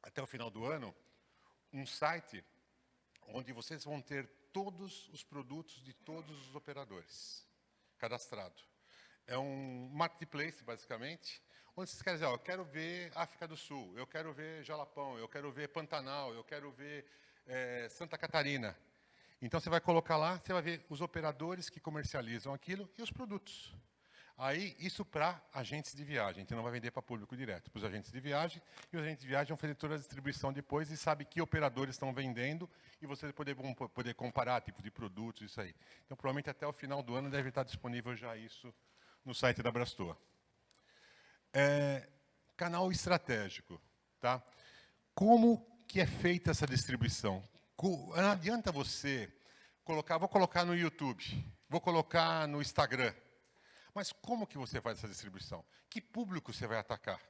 Speaker 1: até o final do ano, um site onde vocês vão ter todos os produtos de todos os operadores cadastrado. É um marketplace, basicamente, onde vocês querem dizer, ó, eu quero ver África do Sul, eu quero ver Jalapão, eu quero ver Pantanal, eu quero ver Santa Catarina. Então, você vai colocar lá, você vai ver os operadores que comercializam aquilo e os produtos. Aí, isso para agentes de viagem. A gente não vai vender para público direto, para os agentes de viagem. E os agentes de viagem vão fazer toda a distribuição depois e sabe que operadores estão vendendo e vocês vão poder comparar tipo de produtos, isso aí. Então, provavelmente até o final do ano deve estar disponível já isso no site da Abraçoa. Canal estratégico. Tá? Como que é feita essa distribuição? Não adianta você colocar, vou colocar no YouTube, vou colocar no Instagram. Mas como que você faz essa distribuição? Que público você vai atacar?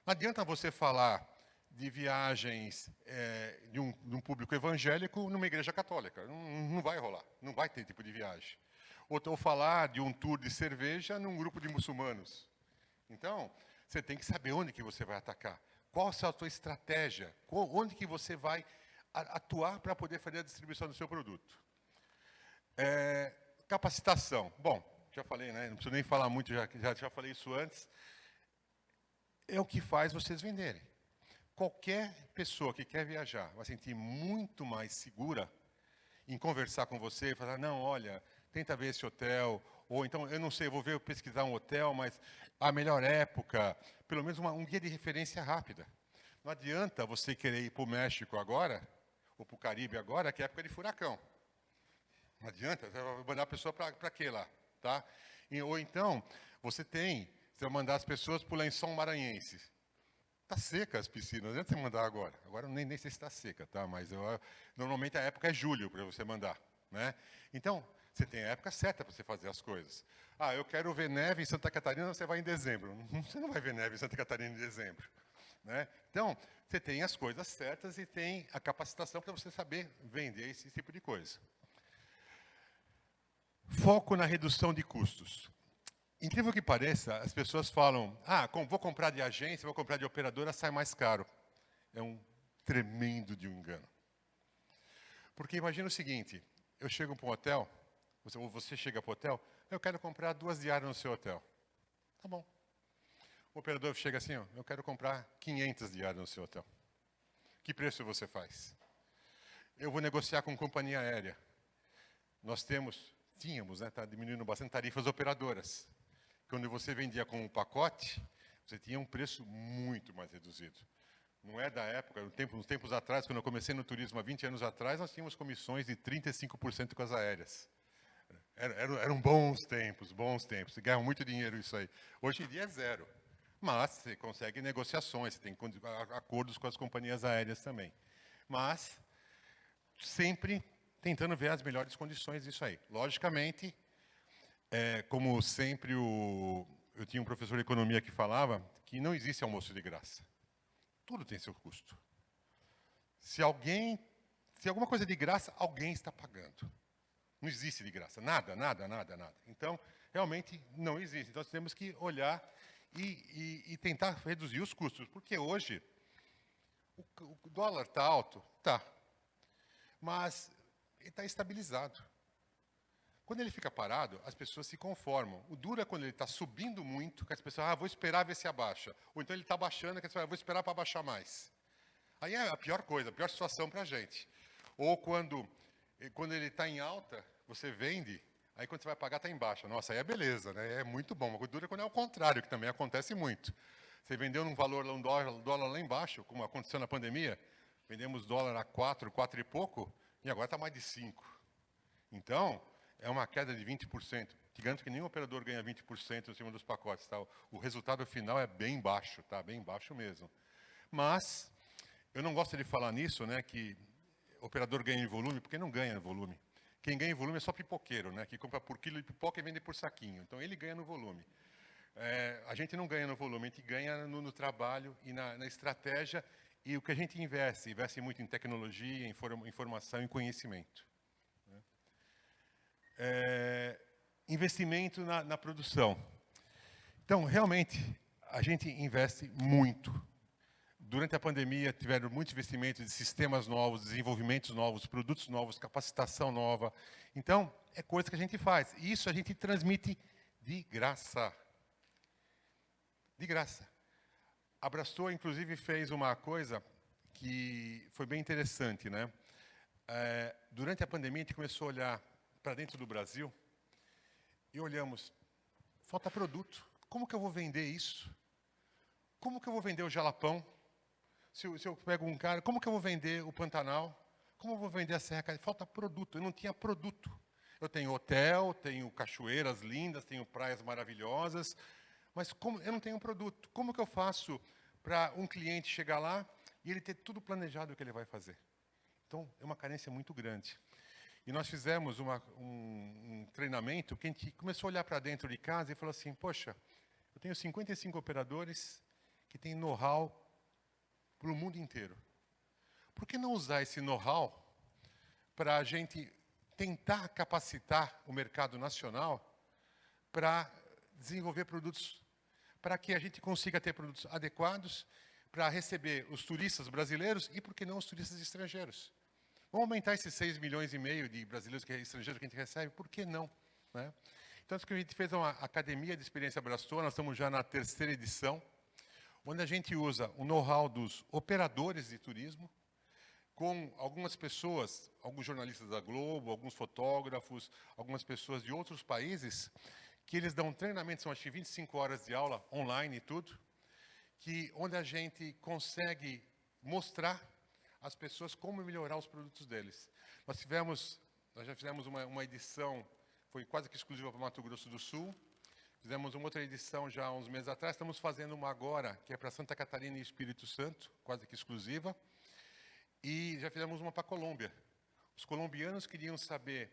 Speaker 1: Não adianta você falar de viagens de um público evangélico numa igreja católica. Não vai rolar, não vai ter tipo de viagem. Ou falar de um tour de cerveja num grupo de muçulmanos. Então, você tem que saber onde que você vai atacar. Qual a sua estratégia? Onde que você vai atuar para poder fazer a distribuição do seu produto? Capacitação. Bom, já falei, né? Não preciso nem falar muito, já falei isso antes. É o que faz vocês venderem. Qualquer pessoa que quer viajar vai sentir muito mais segura em conversar com você e falar, não, olha, tenta ver esse hotel, ou então, eu não sei, eu vou pesquisar um hotel, mas a melhor época, pelo menos um guia de referência rápida. Não adianta você querer ir para o México agora, ou para o Caribe agora, que é época de furacão. Não adianta, você vai mandar a pessoa para quê lá? Tá? Ou então, você vai mandar as pessoas para o Lençol Maranhense. Está seca as piscinas, não adianta você mandar agora. Agora nem sei se está seca, tá? Mas normalmente a época é julho para você mandar. Né? Então, Você tem a época certa para você fazer as coisas. Ah, eu quero ver neve em Santa Catarina, você vai em dezembro. Você não vai ver neve em Santa Catarina em dezembro. Né? Então, você tem as coisas certas e tem a capacitação para você saber vender esse tipo de coisa. Foco na redução de custos. Incrível que pareça, as pessoas falam, vou comprar de agência, vou comprar de operadora, sai mais caro. É um tremendo de um engano. Porque imagina o seguinte, eu chego para um hotel, ou você chega para o hotel, eu quero comprar 2 diárias no seu hotel. Tá bom. O operador chega assim, eu quero comprar 500 diárias no seu hotel. Que preço você faz? Eu vou negociar com companhia aérea. Nós tínhamos, né, está diminuindo bastante tarifas operadoras. Quando você vendia com um pacote, você tinha um preço muito mais reduzido. Não é da época, nos tempos atrás, quando eu comecei no turismo há 20 anos atrás, nós tínhamos comissões de 35% com as aéreas. Eram bons tempos, Você ganhava muito dinheiro isso aí. Hoje em dia é zero. Mas você consegue negociações, você tem acordos com as companhias aéreas também. Mas sempre tentando ver as melhores condições disso aí. Logicamente, como sempre, eu tinha um professor de economia que falava que não existe almoço de graça. Tudo tem seu custo. Se alguma coisa é de graça, alguém está pagando. Não existe de graça, nada. Então, realmente não existe. Então, nós temos que olhar e tentar reduzir os custos, porque hoje o dólar está alto, tá, mas ele está estabilizado. Quando ele fica parado, as pessoas se conformam. O duro é quando ele está subindo muito, que as pessoas, vou esperar ver se abaixa. Ou então ele está baixando, que as pessoas, vou esperar para baixar mais. Aí é a pior coisa, a pior situação para a gente. Ou quando ele está em alta, você vende, aí quando você vai pagar está em baixa. Nossa, aí é beleza, né? É muito bom. O duro é quando é o contrário, que também acontece muito. Você vendeu num valor, um dólar lá embaixo, como aconteceu na pandemia, vendemos dólar a 4 e pouco, e agora está mais de 5. Então, é uma queda de 20%. Te garanto que nenhum operador ganha 20% em cima dos pacotes. Tá? O resultado final é bem baixo, tá? Bem baixo mesmo. Mas, eu não gosto de falar nisso, né, que o operador ganha em volume, porque não ganha em volume. Quem ganha em volume é só pipoqueiro, né, que compra por quilo de pipoca e vende por saquinho. Então, ele ganha no volume. A gente não ganha no volume, a gente ganha no trabalho e na estratégia. E o que a gente investe muito em tecnologia, em informação e conhecimento. Investimento na produção. Então, realmente, a gente investe muito. Durante a pandemia, tiveram muitos investimentos de sistemas novos, desenvolvimentos novos, produtos novos, capacitação nova. Então, é coisa que a gente faz. E isso a gente transmite de graça. De graça. A Brastor, inclusive, fez uma coisa que foi bem interessante, né? Durante a pandemia, a gente começou a olhar para dentro do Brasil e olhamos, falta produto. Como que eu vou vender isso? Como que eu vou vender o jalapão? Se eu pego um cara, como que eu vou vender o Pantanal? Como eu vou vender a Serra Caixa? Falta produto, eu não tinha produto. Eu tenho hotel, tenho cachoeiras lindas, tenho praias maravilhosas, mas eu não tenho produto. Como que eu faço para um cliente chegar lá e ele ter tudo planejado o que ele vai fazer? Então, é uma carência muito grande. E nós fizemos um treinamento que a gente começou a olhar para dentro de casa e falou assim, poxa, eu tenho 55 operadores que têm know-how para o mundo inteiro. Por que não usar esse know-how para a gente tentar capacitar o mercado nacional para desenvolver produtos, para que a gente consiga ter produtos adequados para receber os turistas brasileiros e, por que não, os turistas estrangeiros? Vamos aumentar esses 6,5 milhões de brasileiros estrangeiros que a gente recebe? Por que não? Né? Então, a gente fez uma academia de experiência Brastor, nós estamos já na 3ª edição, onde a gente usa o know-how dos operadores de turismo, com algumas pessoas, alguns jornalistas da Globo, alguns fotógrafos, algumas pessoas de outros países, que eles dão treinamento, são acho que 25 horas de aula, online e tudo, onde a gente consegue mostrar às pessoas como melhorar os produtos deles. Nós já fizemos uma edição, foi quase que exclusiva para Mato Grosso do Sul, fizemos uma outra edição já há uns meses atrás, estamos fazendo uma agora, que é para Santa Catarina e Espírito Santo, quase que exclusiva, e já fizemos uma para a Colômbia. Os colombianos queriam saber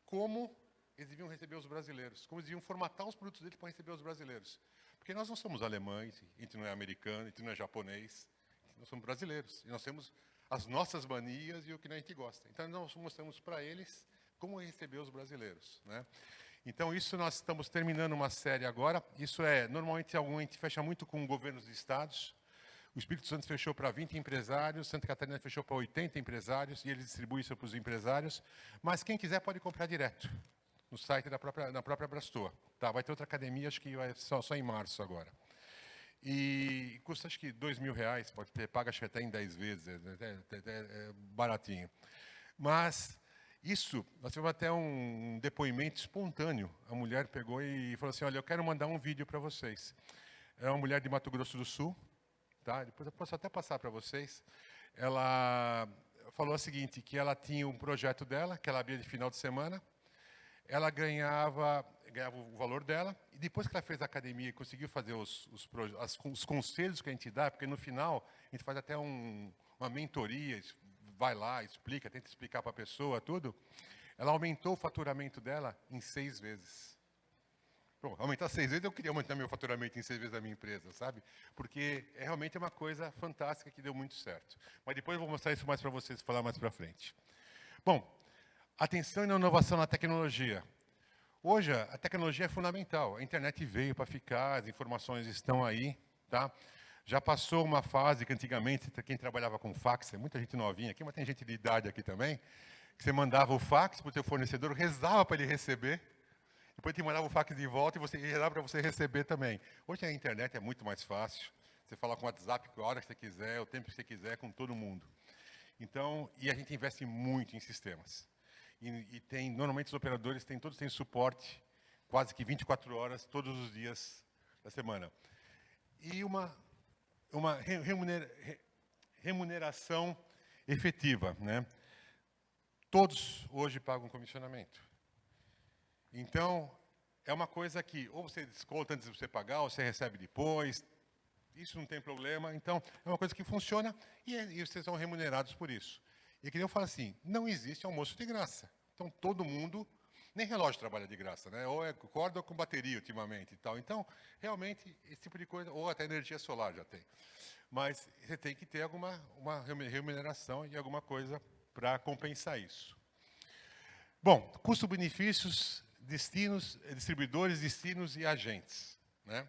Speaker 1: como eles deviam receber os brasileiros, como eles deviam formatar os produtos deles para receber os brasileiros. Porque nós não somos alemães, a gente não é americano, a gente não é japonês, nós somos brasileiros. E nós temos as nossas manias e o que a gente gosta. Então, nós mostramos para eles como receber os brasileiros, né? Então, isso nós estamos terminando uma série agora. Isso normalmente, a gente fecha muito com governos de estados. O Espírito Santo fechou para 20 empresários, Santa Catarina fechou para 80 empresários, e eles distribuem isso para os empresários. Mas quem quiser pode comprar direto, no site da própria Brastoa. Tá, vai ter outra academia, acho que vai só em março agora. E custa, acho que R$2.000, pode ter, paga acho que até em 10 vezes, é baratinho. Mas isso, nós tivemos até um depoimento espontâneo. A mulher pegou e falou assim, olha, eu quero mandar um vídeo para vocês. É uma mulher de Mato Grosso do Sul, tá? Depois eu posso até passar para vocês. Ela falou o seguinte, que ela tinha um projeto dela, que ela abria de final de semana, ela ganhava o valor dela, e depois que ela fez a academia e conseguiu fazer os conselhos que a gente dá, porque no final a gente faz até uma mentoria, vai lá, explica, tenta explicar para a pessoa tudo, ela aumentou o faturamento dela em 6 vezes. Bom, aumentar 6 vezes, eu queria aumentar meu faturamento em 6 vezes da minha empresa, sabe? Porque realmente é uma coisa fantástica que deu muito certo. Mas depois eu vou mostrar isso mais para vocês, falar mais para frente. Bom, atenção e inovação na tecnologia. Hoje, a tecnologia é fundamental. A internet veio para ficar, as informações estão aí, tá? Já passou uma fase que antigamente, quem trabalhava com fax, é muita gente novinha aqui, mas tem gente de idade aqui também, que você mandava o fax para o teu fornecedor, rezava para ele receber, depois te mandava o fax de volta e rezava para você receber também. Hoje a internet é muito mais fácil. Você fala com o WhatsApp a hora que você quiser, o tempo que você quiser, com todo mundo. Então, e a gente investe muito em sistemas. Normalmente os operadores todos têm suporte, quase que 24 horas, todos os dias da semana. E uma remuneração efetiva, né? Todos hoje pagam comissionamento. Então, é uma coisa que ou você desconta antes de você pagar, ou você recebe depois. Isso não tem problema. Então, é uma coisa que funciona e vocês são remunerados por isso. E que eu falo assim, não existe almoço de graça. Então, todo mundo, nem relógio trabalha de graça, né? Ou é corda ou com bateria, ultimamente, e tal. Então, realmente, esse tipo de coisa, ou até energia solar já tem. Mas você tem que ter uma remuneração e alguma coisa para compensar isso. Bom, custo-benefícios, destinos, distribuidores, destinos e agentes, né?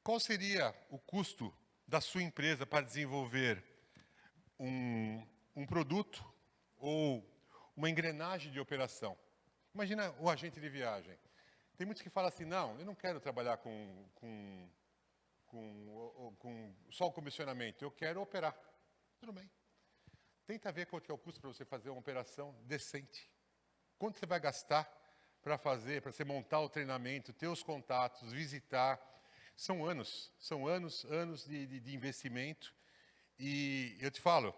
Speaker 1: Qual seria o custo da sua empresa para desenvolver um produto ou uma engrenagem de operação? Imagina o agente de viagem. Tem muitos que falam assim, não, eu não quero trabalhar com só o comissionamento, eu quero operar. Tudo bem. Tenta ver qual que é o custo para você fazer uma operação decente. Quanto você vai gastar para você montar o treinamento, ter os contatos, visitar. São anos de investimento. E eu te falo,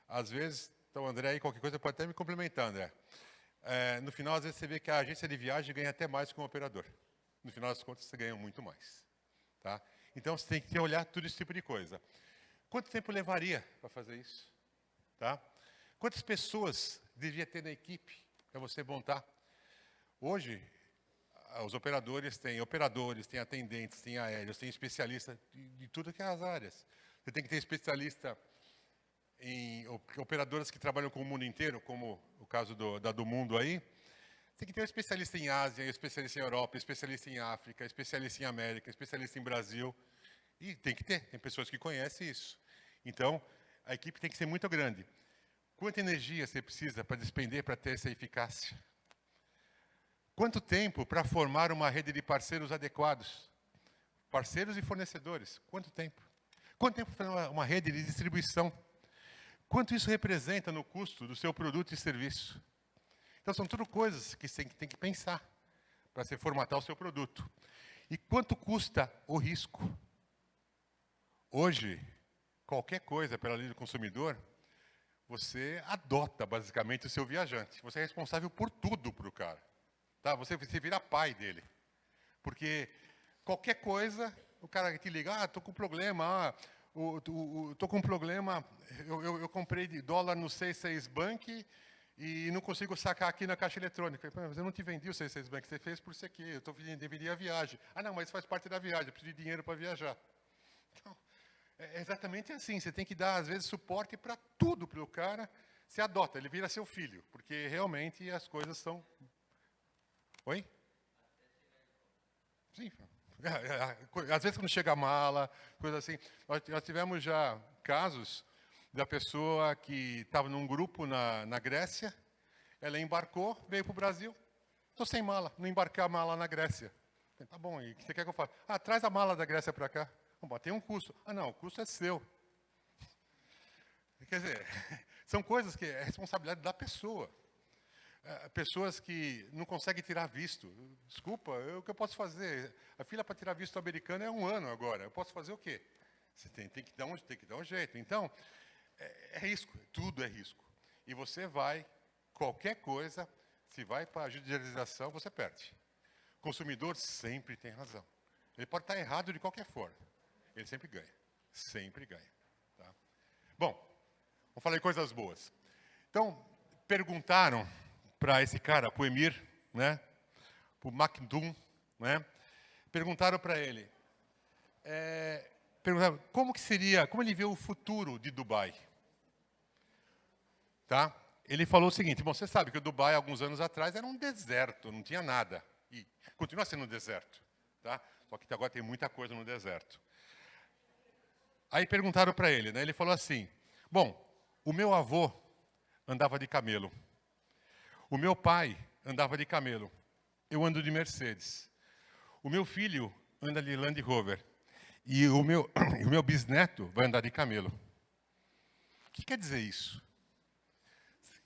Speaker 1: às vezes, então André aí, qualquer coisa pode até me complementar, André. No final, às vezes você vê que a agência de viagem ganha até mais que um operador. No final das contas, você ganha muito mais. Tá? Então, você tem que olhar tudo esse tipo de coisa. Quanto tempo levaria para fazer isso? Tá? Quantas pessoas devia ter na equipe para você montar? Hoje, os operadores, têm atendentes, têm aéreos, têm especialistas de tudo que é as áreas. Você tem que ter especialista em operadoras que trabalham com o mundo inteiro, como o caso do mundo aí. Tem que ter um especialista em Ásia, especialista em Europa, especialista em África, especialista em América, especialista em Brasil. E tem que ter, tem pessoas que conhecem isso. Então, a equipe tem que ser muito grande. Quanta energia você precisa para despender para ter essa eficácia? Quanto tempo para formar uma rede de parceiros adequados? Parceiros e fornecedores, quanto tempo? Quanto tempo para uma rede de distribuição? Quanto isso representa no custo do seu produto e serviço? Então, são tudo coisas que você tem que pensar para você formatar o seu produto. E quanto custa o risco? Hoje, qualquer coisa pela lei do consumidor, você adota basicamente o seu viajante. Você é responsável por tudo para o cara. Tá? Você vira pai dele. Porque qualquer coisa, o cara te liga, estou com problema, estou com problema, eu comprei de dólar no C6 Bank e não consigo sacar aqui na caixa eletrônica. Mas eu não te vendi o C6 Bank, você fez por isso aqui, eu deveria a viagem. Ah, não, mas faz parte da viagem, eu preciso de dinheiro para viajar. Então, é exatamente assim, você tem que dar, às vezes, suporte para tudo para o cara, se adota, ele vira seu filho, porque realmente as coisas são... Oi? Sim. Às vezes quando chega a mala, coisa assim. Nós tivemos já casos da pessoa que estava num grupo na Grécia, ela embarcou, veio para o Brasil, estou sem mala, não embarquei a mala na Grécia. Tá bom, e o que você quer que eu faça? Ah, traz a mala da Grécia para cá. Bom, tem um custo. Ah, não, o custo é seu. Quer dizer, são coisas que é responsabilidade da pessoa. Pessoas que não conseguem tirar visto. Desculpa, o que eu posso fazer? A fila para tirar visto americano é 1 ano agora. Eu posso fazer o quê? Você tem que dar um jeito. Então, é risco, tudo é risco. E você vai, qualquer coisa, se vai para a judicialização, você perde. O consumidor sempre tem razão. Ele pode estar errado de qualquer forma. Ele sempre ganha. Sempre ganha. Tá? Bom, vamos falar de coisas boas. Então, perguntaram para esse cara, para o Emir, né, para o Maktoum, né, perguntaram para ele, perguntaram como que seria, como ele vê o futuro de Dubai. Tá? Ele falou o seguinte, bom, você sabe que o Dubai, alguns anos atrás, era um deserto, não tinha nada. E continua sendo um deserto. Tá? Só que agora tem muita coisa no deserto. Aí perguntaram para ele, né, ele falou assim, bom, o meu avô andava de camelo. O meu pai andava de camelo. Eu ando de Mercedes. O meu filho anda de Land Rover. E o meu bisneto vai andar de camelo. O que quer dizer isso?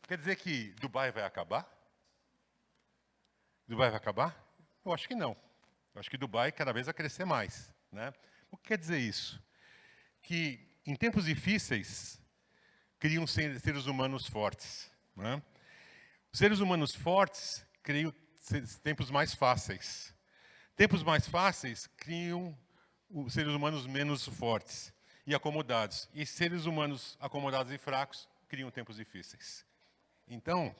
Speaker 1: Quer dizer que Dubai vai acabar? Dubai vai acabar? Eu acho que não. Eu acho que Dubai cada vez vai crescer mais. Né? O que quer dizer isso? Que em tempos difíceis criam seres humanos fortes. Né? Os seres humanos fortes criam tempos mais fáceis. Tempos mais fáceis criam os seres humanos menos fortes e acomodados. E seres humanos acomodados e fracos criam tempos difíceis. Então,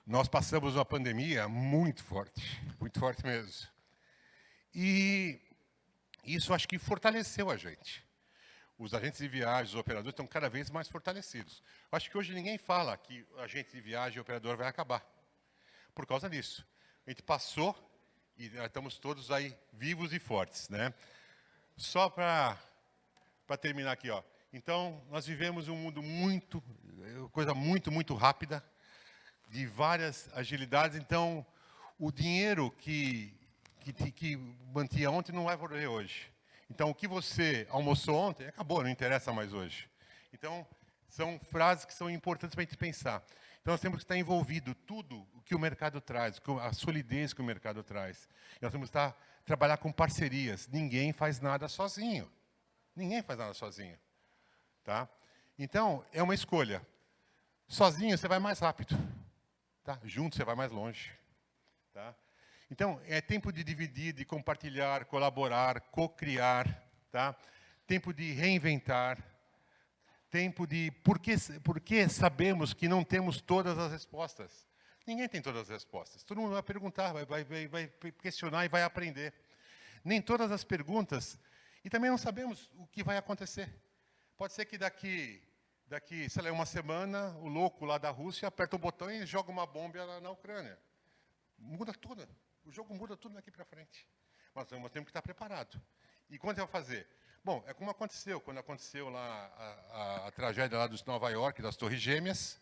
Speaker 1: nós passamos uma pandemia muito forte mesmo. E isso acho que fortaleceu a gente. Os agentes de viagem, os operadores estão cada vez mais fortalecidos. Acho que hoje ninguém fala que o agente de viagem e o operador vai acabar. Por causa disso. A gente passou e estamos todos aí vivos e fortes. Né? Só para terminar aqui. Ó. Então, nós vivemos um mundo coisa muito rápida, de várias agilidades. Então, o dinheiro que mantinha ontem não vai valer hoje. Então, o que você almoçou ontem, acabou, não interessa mais hoje. Então, são frases que são importantes para a gente pensar. Então, nós temos que estar envolvido tudo o que o mercado traz, a solidez que o mercado traz. E nós temos que trabalhar com parcerias. Ninguém faz nada sozinho. Ninguém faz nada sozinho. Tá? Então, é uma escolha. Sozinho, você vai mais rápido. Tá? Junto, você vai mais longe. Tá? Então, é tempo de dividir, de compartilhar, colaborar, co-criar, tá? Tempo de reinventar, tempo de... Por que sabemos que não temos todas as respostas? Ninguém tem todas as respostas. Todo mundo vai perguntar, vai questionar e vai aprender. Nem todas as perguntas, e também não sabemos o que vai acontecer. Pode ser que daqui sei lá, uma semana, o louco lá da Rússia aperta o botão e joga uma bomba na Ucrânia. Muda tudo. O jogo muda tudo daqui para frente. Mas nós temos que estar preparado. E quando vai fazer? Bom, é como aconteceu. Quando aconteceu lá a tragédia lá de Nova York, das Torres Gêmeas,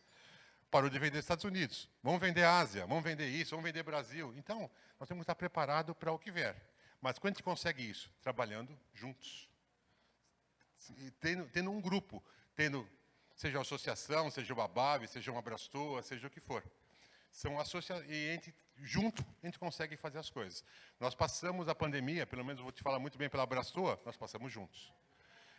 Speaker 1: parou de vender Estados Unidos. Vamos vender Ásia, vamos vender isso, vamos vender Brasil. Então, nós temos que estar preparados para o que vier. Mas quando a gente consegue isso? Trabalhando juntos. Tendo um grupo, seja uma associação, seja uma BAV, seja uma Abrastoa, seja o que for. E junto a gente consegue fazer as coisas. Nós passamos a pandemia, pelo menos eu vou te falar muito bem pela Abrastoa, nós passamos juntos.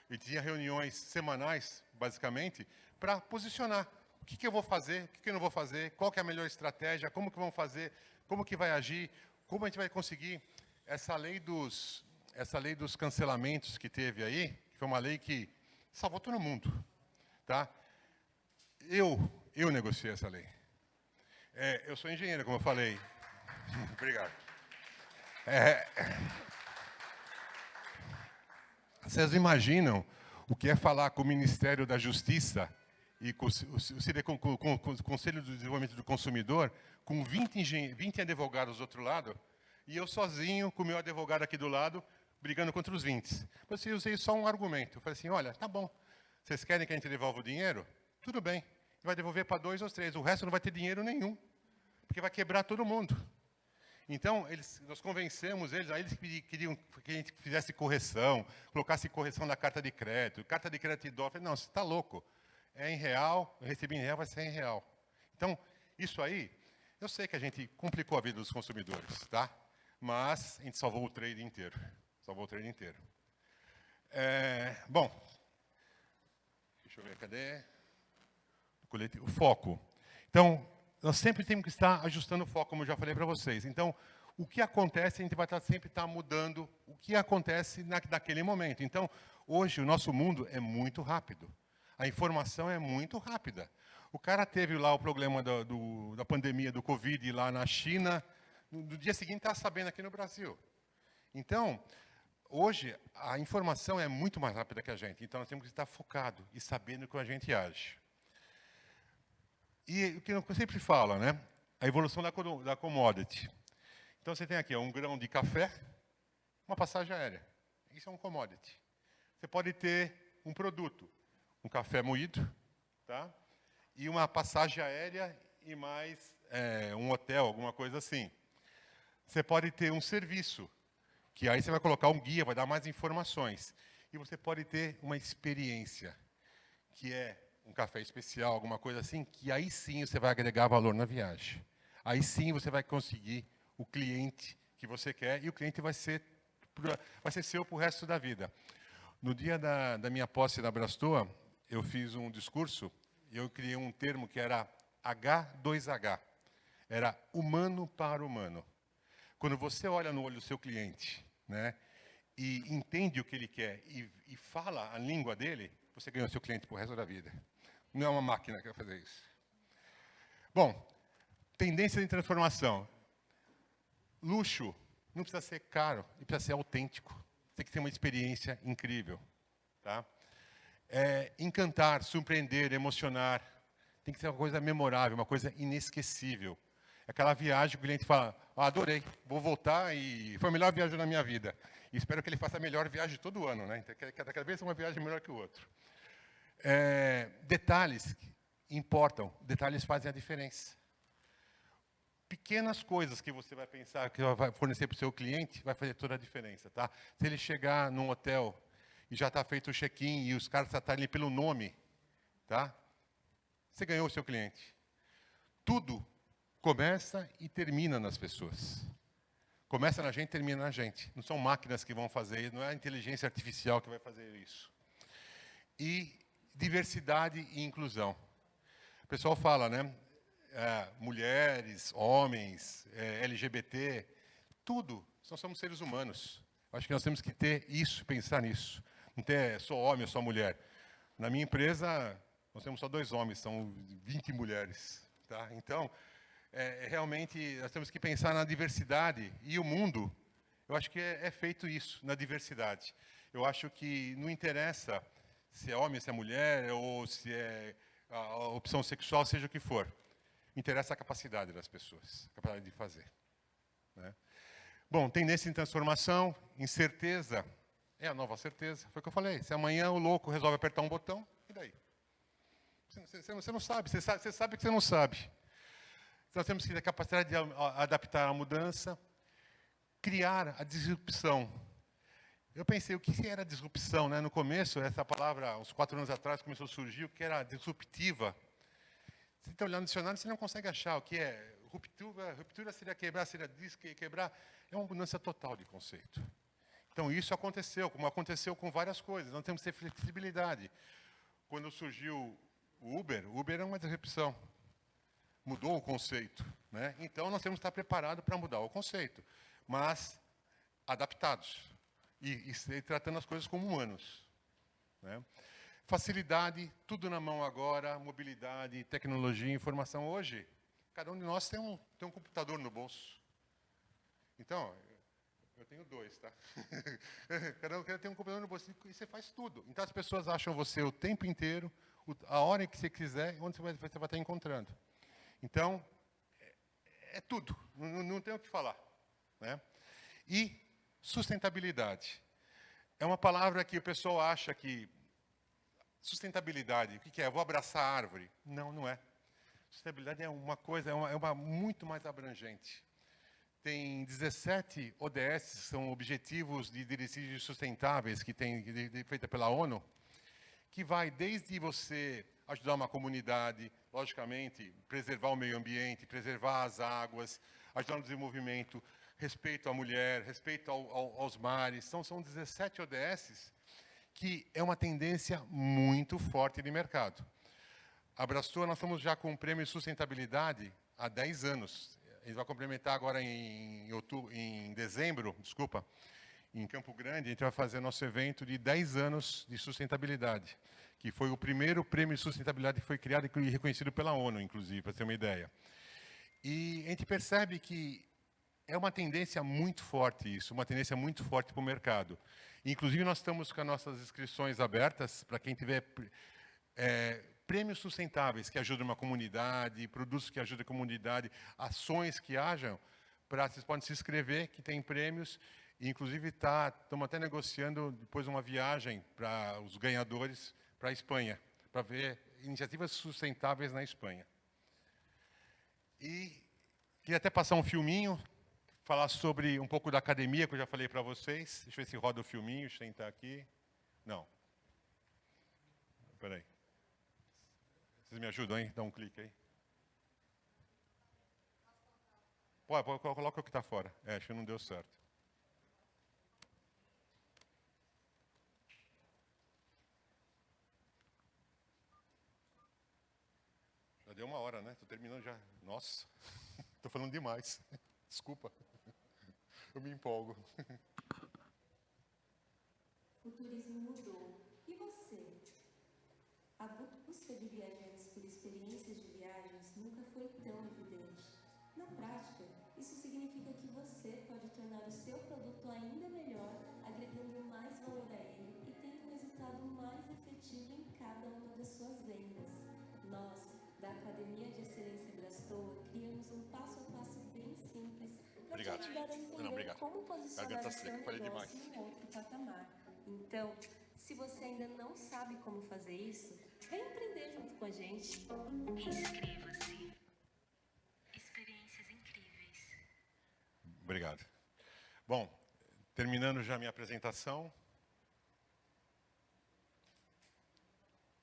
Speaker 1: E tinha reuniões semanais, basicamente, para posicionar o que eu vou fazer, o que eu não vou fazer, qual que é a melhor estratégia, como que vamos fazer, como que vai agir, como a gente vai conseguir essa lei dos cancelamentos que teve aí, que foi uma lei que salvou todo mundo. Tá? Eu Eu negociei essa lei. Eu sou engenheiro, como eu falei. Obrigado. Vocês imaginam o que é falar com o Ministério da Justiça e com o Conselho do Desenvolvimento do Consumidor, com 20 advogados do outro lado, e eu sozinho, com o meu advogado aqui do lado, brigando contra os 20. Mas eu usei só um argumento. Eu falei assim, olha, tá bom, vocês querem que a gente devolva o dinheiro? Tudo bem, vai devolver para 2 ou 3, o resto não vai ter dinheiro nenhum, porque vai quebrar todo mundo. Então, nós convencemos eles, aí eles queriam que a gente fizesse correção, colocasse correção na carta de crédito e dó. Eu falei, não, você está louco. É em real, eu recebi em real, vai ser em real. Então, isso aí, eu sei que a gente complicou a vida dos consumidores, tá? Mas a gente salvou o trade inteiro. Salvou o trade inteiro. Bom, deixa eu ver, cadê? O foco. Então, nós sempre temos que estar ajustando o foco, como eu já falei para vocês. Então, o que acontece, a gente vai sempre estar mudando o que acontece naquele momento. Então, hoje, o nosso mundo é muito rápido. A informação é muito rápida. O cara teve lá o problema da pandemia do Covid lá na China, no dia seguinte está sabendo aqui no Brasil. Então, hoje, a informação é muito mais rápida que a gente. Então, nós temos que estar focados e sabendo como a gente age. E o que eu sempre falo, né? A evolução da commodity. Então, você tem aqui um grão de café, uma passagem aérea. Isso é um commodity. Você pode ter um produto, um café moído, tá? E uma passagem aérea e mais um hotel, alguma coisa assim. Você pode ter um serviço, que aí você vai colocar um guia, vai dar mais informações. E você pode ter uma experiência, que é um café especial, alguma coisa assim, que aí sim você vai agregar valor na viagem. Aí sim você vai conseguir o cliente que você quer e o cliente vai ser seu para o resto da vida. No dia da minha posse na Brastoa, eu fiz um discurso e eu criei um termo que era H2H. Era humano para humano. Quando você olha no olho do seu cliente, né, e entende o que ele quer e fala a língua dele, você ganhou seu cliente para o resto da vida. Não é uma máquina que vai fazer isso. Bom, tendência de transformação. Luxo não precisa ser caro, ele precisa ser autêntico. Tem que ter uma experiência incrível. Tá? Encantar, surpreender, emocionar. Tem que ser uma coisa memorável, uma coisa inesquecível. Aquela viagem que o cliente fala, adorei, vou voltar e foi a melhor viagem da minha vida. E espero que ele faça a melhor viagem todo ano, né? Então, cada vez uma viagem melhor que o outro. Detalhes importam, detalhes fazem a diferença. Pequenas coisas que você vai pensar que vai fornecer para o seu cliente vai fazer toda a diferença, tá? Se ele chegar num hotel e já está feito o check-in e os caras tratarem ele pelo nome, tá? Você ganhou o seu cliente. Tudo começa e termina nas pessoas. Começa na gente, termina na gente. Não são máquinas que vão fazer, não é a inteligência artificial que vai fazer isso. E diversidade e inclusão. O pessoal fala, né? Mulheres, homens, LGBT, tudo. Nós somos seres humanos. Acho que nós temos que ter isso, pensar nisso. Não ter só homem ou só mulher. Na minha empresa, nós temos só 2 homens, são 20 mulheres. Tá? Então, realmente, nós temos que pensar na diversidade. E o mundo, eu acho que é feito isso, na diversidade. Eu acho que não interessa se é homem, se é mulher, ou se é a opção sexual, seja o que for. Interessa a capacidade das pessoas, a capacidade de fazer. Né? Bom, tendência em transformação, incerteza, é a nova certeza. Foi o que eu falei. Se amanhã o louco resolve apertar um botão, e daí? Você não sabe, você sabe que você não sabe. Nós temos que ter a capacidade de adaptar a mudança, criar a disrupção. Eu pensei, o que era disrupção? Né? No começo, essa palavra, uns 4 anos atrás, começou a surgir, o que era disruptiva. Você está olhando no dicionário, você não consegue achar o que é ruptura. Ruptura seria quebrar, quebrar. É uma mudança total de conceito. Então, isso aconteceu, como aconteceu com várias coisas. Nós temos que ter flexibilidade. Quando surgiu o Uber é uma disrupção. Mudou o conceito. Né? Então, nós temos que estar preparados para mudar o conceito, mas adaptados. E tratando as coisas como humanos. Né? Facilidade, tudo na mão agora, mobilidade, tecnologia, informação. Hoje, cada um de nós tem um computador no bolso. Então, eu tenho 2, tá? Cada um tem um computador no bolso e você faz tudo. Então, as pessoas acham você o tempo inteiro, a hora que você quiser, onde você vai estar encontrando. Então, é tudo. Não tem o que falar, né? E sustentabilidade. É uma palavra que o pessoal acha que... Sustentabilidade, o que é? Eu vou abraçar a árvore? Não, não é. Sustentabilidade é uma coisa, é uma muito mais abrangente. Tem 17 ODS, são Objetivos de Desenvolvimento Sustentáveis, que feita pela ONU, que vai desde você ajudar uma comunidade, logicamente, preservar o meio ambiente, preservar as águas, ajudar no desenvolvimento, respeito à mulher, respeito aos mares. São 17 ODS que é uma tendência muito forte de mercado. A Brastor, nós estamos já com o prêmio de sustentabilidade há 10 anos. A gente vai complementar agora em dezembro, em Campo Grande, a gente vai fazer nosso evento de 10 anos de sustentabilidade, que foi o primeiro prêmio de sustentabilidade que foi criado e reconhecido pela ONU, inclusive, para ter uma ideia. E a gente percebe que é uma tendência muito forte isso, uma tendência muito forte para o mercado. Inclusive, nós estamos com as nossas inscrições abertas para quem tiver prêmios sustentáveis que ajudam uma comunidade, produtos que ajudam a comunidade, ações que hajam, vocês podem se inscrever, que tem prêmios. E, inclusive, estamos até negociando depois uma viagem para os ganhadores para a Espanha, para ver iniciativas sustentáveis na Espanha. E queria até passar um filminho, falar sobre um pouco da academia, que eu já falei para vocês. Deixa eu ver se roda o filminho, deixa eu tentar aqui. Não. Espera aí. Vocês me ajudam, hein? Dá um clique aí. Coloca o que está fora. Acho que não deu certo. Já deu 1 hora, né? Estou terminando já. Nossa, estou falando demais. Desculpa. Eu me empolgo.
Speaker 2: O turismo mudou. E você? A busca de viajantes por experiências de viagens nunca foi tão evidente. Na prática, isso significa que você pode tornar o seu produto ainda melhor, agregando mais valor a ele e tendo um resultado mais efetivo em cada uma das suas vendas. Nós, da Academia de Excelência Brastor, criamos um passo a passo bem simples para te ajudar a entender como posicionar o seu negócio em outro patamar. Então, se você ainda não sabe como fazer isso, vem aprender junto com a gente. Inscreva-se. Experiências incríveis.
Speaker 1: Obrigado. Bom, terminando já a minha apresentação.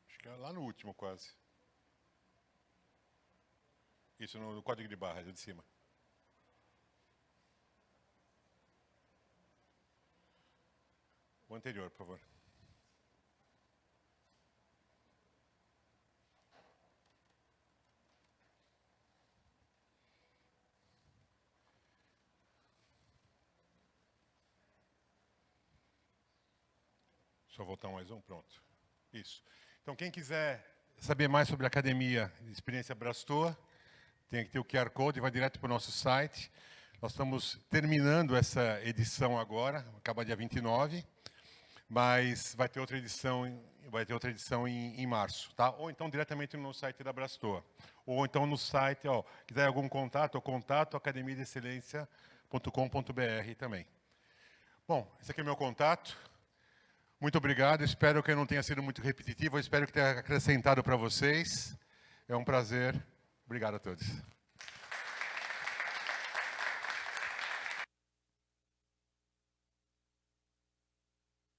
Speaker 1: Acho que é lá no último, quase. Isso, no código de barras, de cima. O anterior, por favor. Só voltar mais um, pronto. Isso. Então, quem quiser saber mais sobre a Academia de Experiência Brastor, tem que ter o QR Code e vai direto para o nosso site. Nós estamos terminando essa edição agora, acaba dia 29, mas vai ter outra edição em março, tá? Ou então diretamente no site da Brastor. Ou então no site, quiser algum contato, academiadeexcelência.com.br também. Bom, esse aqui é o meu contato. Muito obrigado, espero que eu não tenha sido muito repetitivo, espero que tenha acrescentado para vocês. É um prazer. Obrigado a todos.